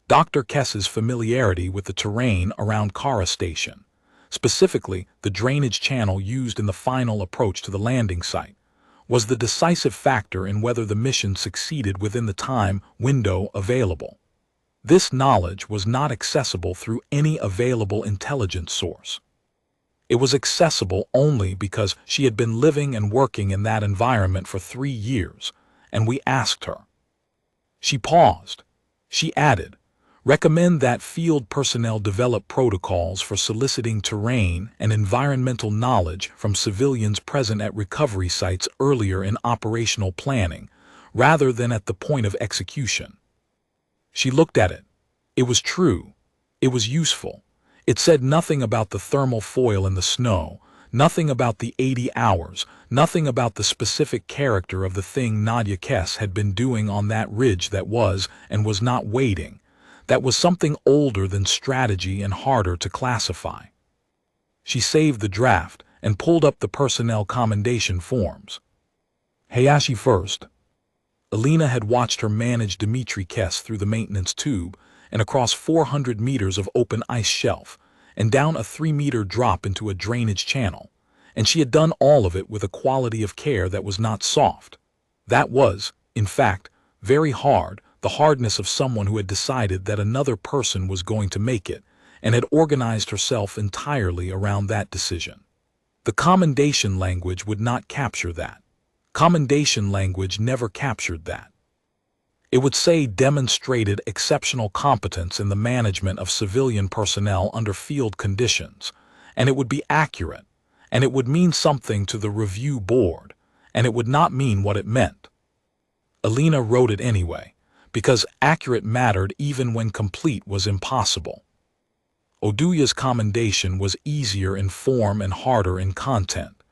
Dr. Kess's familiarity with the terrain around Kara Station, specifically the drainage channel used in the final approach to the landing site, was the decisive factor in whether the mission succeeded within the time window available. This knowledge was not accessible through any available intelligence source. It was accessible only because she had been living and working in that environment for 3 years, and we asked her." She paused. She added, "Recommend that field personnel develop protocols for soliciting terrain and environmental knowledge from civilians present at recovery sites earlier in operational planning, rather than at the point of execution." She looked at it. It was true. It was useful. It said nothing about the thermal foil in the snow, nothing about the 80 hours, nothing about the specific character of the thing Nadia Kess had been doing on that ridge that was and was not waiting, that was something older than strategy and harder to classify. She saved the draft and pulled up the personnel commendation forms. Hayashi first. Alina had watched her manage Dmitry Kess through the maintenance tube and across 400 meters of open ice shelf, and down a 3-meter drop into a drainage channel, and she had done all of it with a quality of care that was not soft. That was, in fact, very hard, the hardness of someone who had decided that another person was going to make it, and had organized herself entirely around that decision. The commendation language would not capture that. Commendation language never captured that. It would say demonstrated exceptional competence in the management of civilian personnel under field conditions, and it would be accurate, and it would mean something to the review board, and it would not mean what it meant. Alina wrote it anyway, because accurate mattered even when complete was impossible. Oduya's commendation was easier in form and harder in content.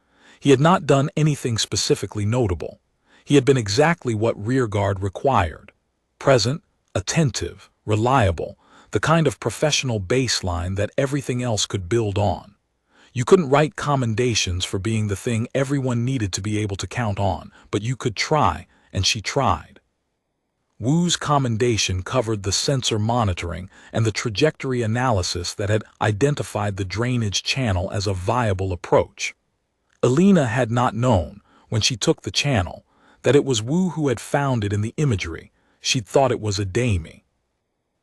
He had not done anything specifically notable. He had been exactly what rearguard required. Present, attentive, reliable, the kind of professional baseline that everything else could build on. You couldn't write commendations for being the thing everyone needed to be able to count on, but you could try, and she tried. Wu's commendation covered the sensor monitoring and the trajectory analysis that had identified the drainage channel as a viable approach. Alina had not known, when she took the channel, that it was Wu who had found it in the imagery. She'd thought it was a daemie.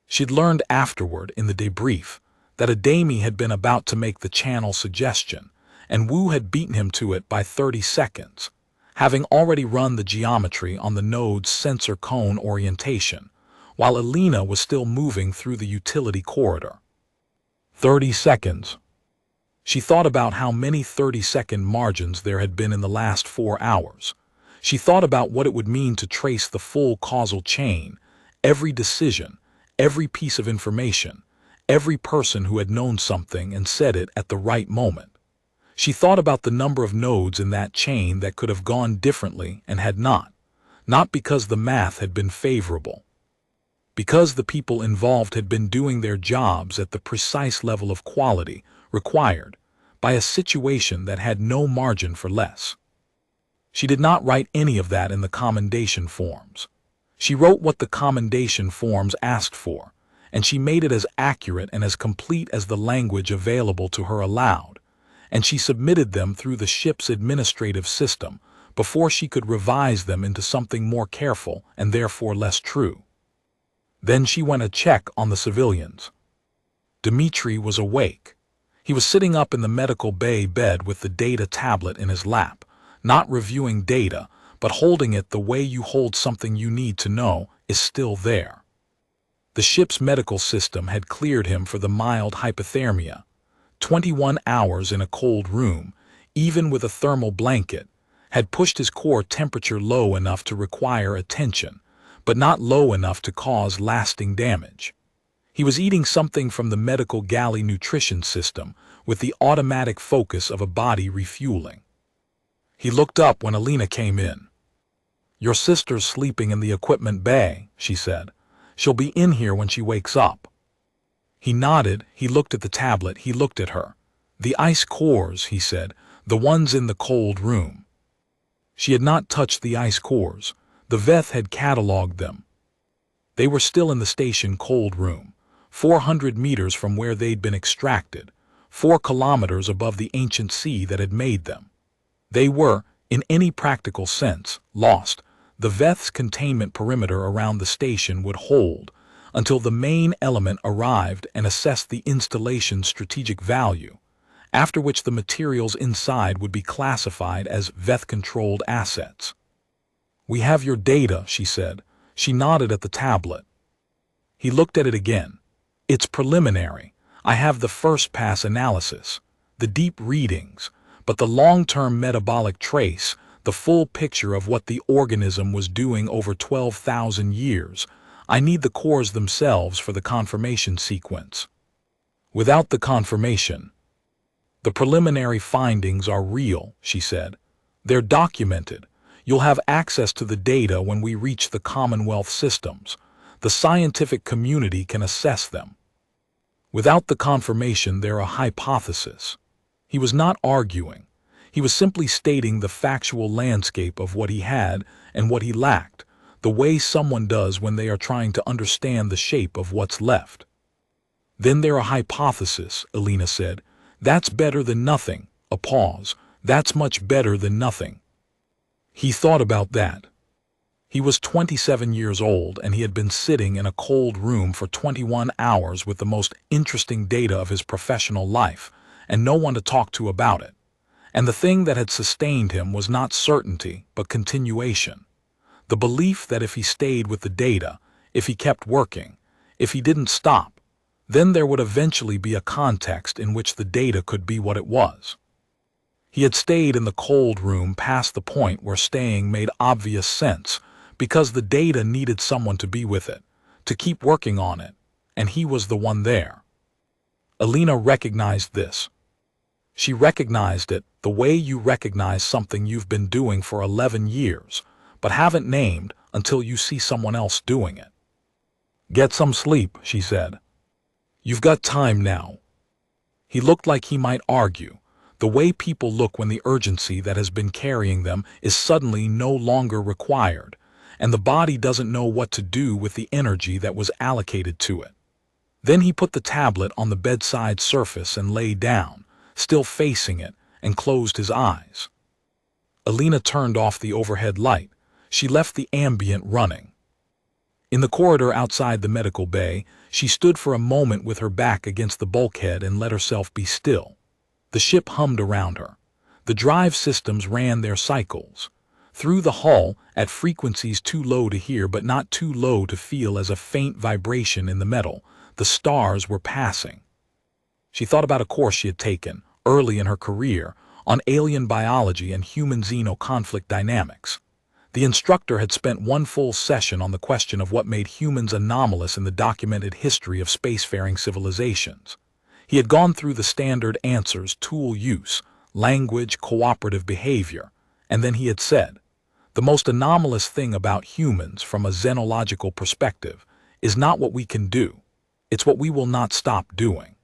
She'd learned afterward, in the debrief, that a daemie had been about to make the channel suggestion, and Wu had beaten him to it by 30 seconds. Having already run the geometry on the node's sensor cone orientation, while Alina was still moving through the utility corridor. 30 seconds. She thought about how many 30-second margins there had been in the last 4 hours. She thought about what it would mean to trace the full causal chain, every decision, every piece of information, every person who had known something and said it at the right moment. She thought about the number of nodes in that chain that could have gone differently and had not because the math had been favorable. Because the people involved had been doing their jobs at the precise level of quality required by a situation that had no margin for less. She did not write any of that in the commendation forms. She wrote what the commendation forms asked for, and she made it as accurate and as complete as the language available to her allowed, and she submitted them through the ship's administrative system before she could revise them into something more careful and therefore less true. Then she went a check on the civilians. Dmitri was awake. He was sitting up in the medical bay bed with the data tablet in his lap, not reviewing data, but holding it the way you hold something you need to know is still there. The ship's medical system had cleared him for the mild hypothermia. 21 hours in a cold room, even with a thermal blanket, had pushed his core temperature low enough to require attention, but not low enough to cause lasting damage. He was eating something from the medical galley nutrition system with the automatic focus of a body refueling. He looked up when Alina came in. "Your sister's sleeping in the equipment bay," she said. "She'll be in here when she wakes up." He nodded, he looked at the tablet, he looked at her. "The ice cores," he said, "the ones in the cold room." She had not touched the ice cores. The Veth had catalogued them. They were still in the station cold room, 400 meters from where they'd been extracted, 4 kilometers above the ancient sea that had made them. They were, in any practical sense, lost. The Veth's containment perimeter around the station would hold until the main element arrived and assessed the installation's strategic value, after which the materials inside would be classified as Veth-controlled assets. "We have your data," she said. She nodded at the tablet. He looked at it again. "It's preliminary. I have the first-pass analysis, the deep readings, but the long-term metabolic trace, the full picture of what the organism was doing over 12,000 years, I need the cores themselves for the confirmation sequence. Without the confirmation, the preliminary findings are real," she said. "They're documented. You'll have access to the data when we reach the Commonwealth systems. The scientific community can assess them. Without the confirmation, they're a hypothesis." He was not arguing. He was simply stating the factual landscape of what he had and what he lacked, the way someone does when they are trying to understand the shape of what's left. Then there are hypotheses, Alina said. That's better than nothing. A pause. That's much better than nothing. He thought about that. He was 27 years old, and he had been sitting in a cold room for 21 hours with the most interesting data of his professional life, and no one to talk to about it. And the thing that had sustained him was not certainty, but continuation. The belief that if he stayed with the data, if he kept working, if he didn't stop, then there would eventually be a context in which the data could be what it was. He had stayed in the cold room past the point where staying made obvious sense, because the data needed someone to be with it, to keep working on it, and he was the one there. Alina recognized this. She recognized it the way you recognize something you've been doing for 11 years, but haven't named until you see someone else doing it. Get some sleep, she said. You've got time now. He looked like he might argue, the way people look when the urgency that has been carrying them is suddenly no longer required, and the body doesn't know what to do with the energy that was allocated to it. Then he put the tablet on the bedside surface and lay down, still facing it, and closed his eyes. Alina turned off the overhead light. She left the ambient running. In the corridor outside the medical bay, she stood for a moment with her back against the bulkhead and let herself be still. The ship hummed around her. The drive systems ran their cycles. Through the hull, at frequencies too low to hear but not too low to feel as a faint vibration in the metal, the stars were passing. She thought about a course she had taken, early in her career, on alien biology and human xeno-conflict dynamics. The instructor had spent one full session on the question of what made humans anomalous in the documented history of spacefaring civilizations. He had gone through the standard answers: tool use, language, cooperative behavior, and then he had said, "The most anomalous thing about humans from a xenological perspective is not what we can do, it's what we will not stop doing."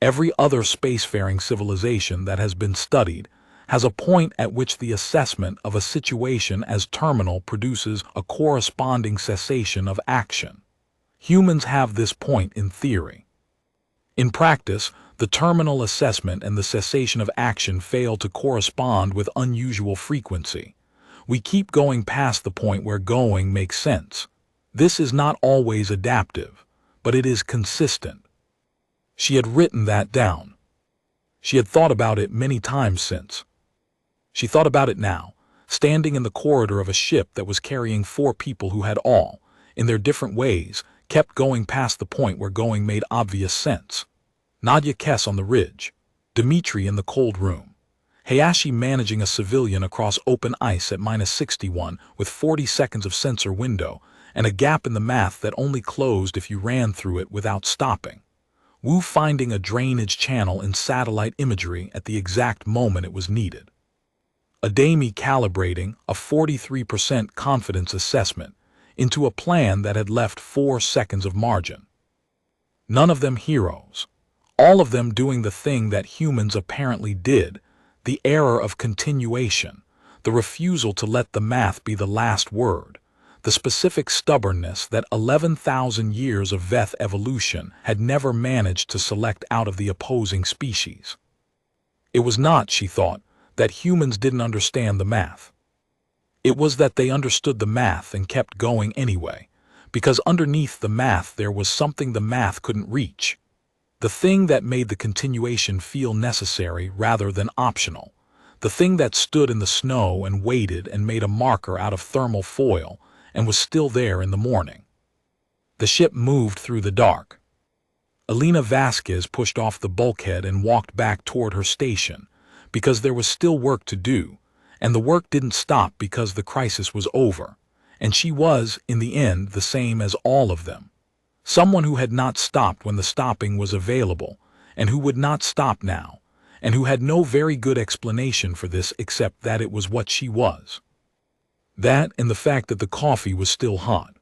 Every other spacefaring civilization that has been studied has a point at which the assessment of a situation as terminal produces a corresponding cessation of action. Humans have this point in theory. In practice, the terminal assessment and the cessation of action fail to correspond with unusual frequency. We keep going past the point where going makes sense. This is not always adaptive, but it is consistent. She had written that down. She had thought about it many times since. She thought about it now, standing in the corridor of a ship that was carrying 4 people who had all, in their different ways, kept going past the point where going made obvious sense. Nadia Kess on the ridge, Dmitri in the cold room, Hayashi managing a civilian across open ice at -61 with 40 seconds of sensor window and a gap in the math that only closed if you ran through it without stopping. Wu finding a drainage channel in satellite imagery at the exact moment it was needed. Adami calibrating a 43% confidence assessment into a plan that had left 4 seconds of margin. None of them heroes. All of them doing the thing that humans apparently did, the error of continuation, the refusal to let the math be the last word, the specific stubbornness that 11,000 years of Veth evolution had never managed to select out of the opposing species. It was not, she thought, that humans didn't understand the math. It was that they understood the math and kept going anyway, because underneath the math there was something the math couldn't reach. The thing that made the continuation feel necessary rather than optional. The thing that stood in the snow and waited and made a marker out of thermal foil and was still there in the morning. The ship moved through the dark. Alina Vasquez pushed off the bulkhead and walked back toward her station, because there was still work to do, and the work didn't stop because the crisis was over, and she was, in the end, the same as all of them. Someone who had not stopped when the stopping was available, and who would not stop now, and who had no very good explanation for this except that it was what she was. That and the fact that the coffee was still hot.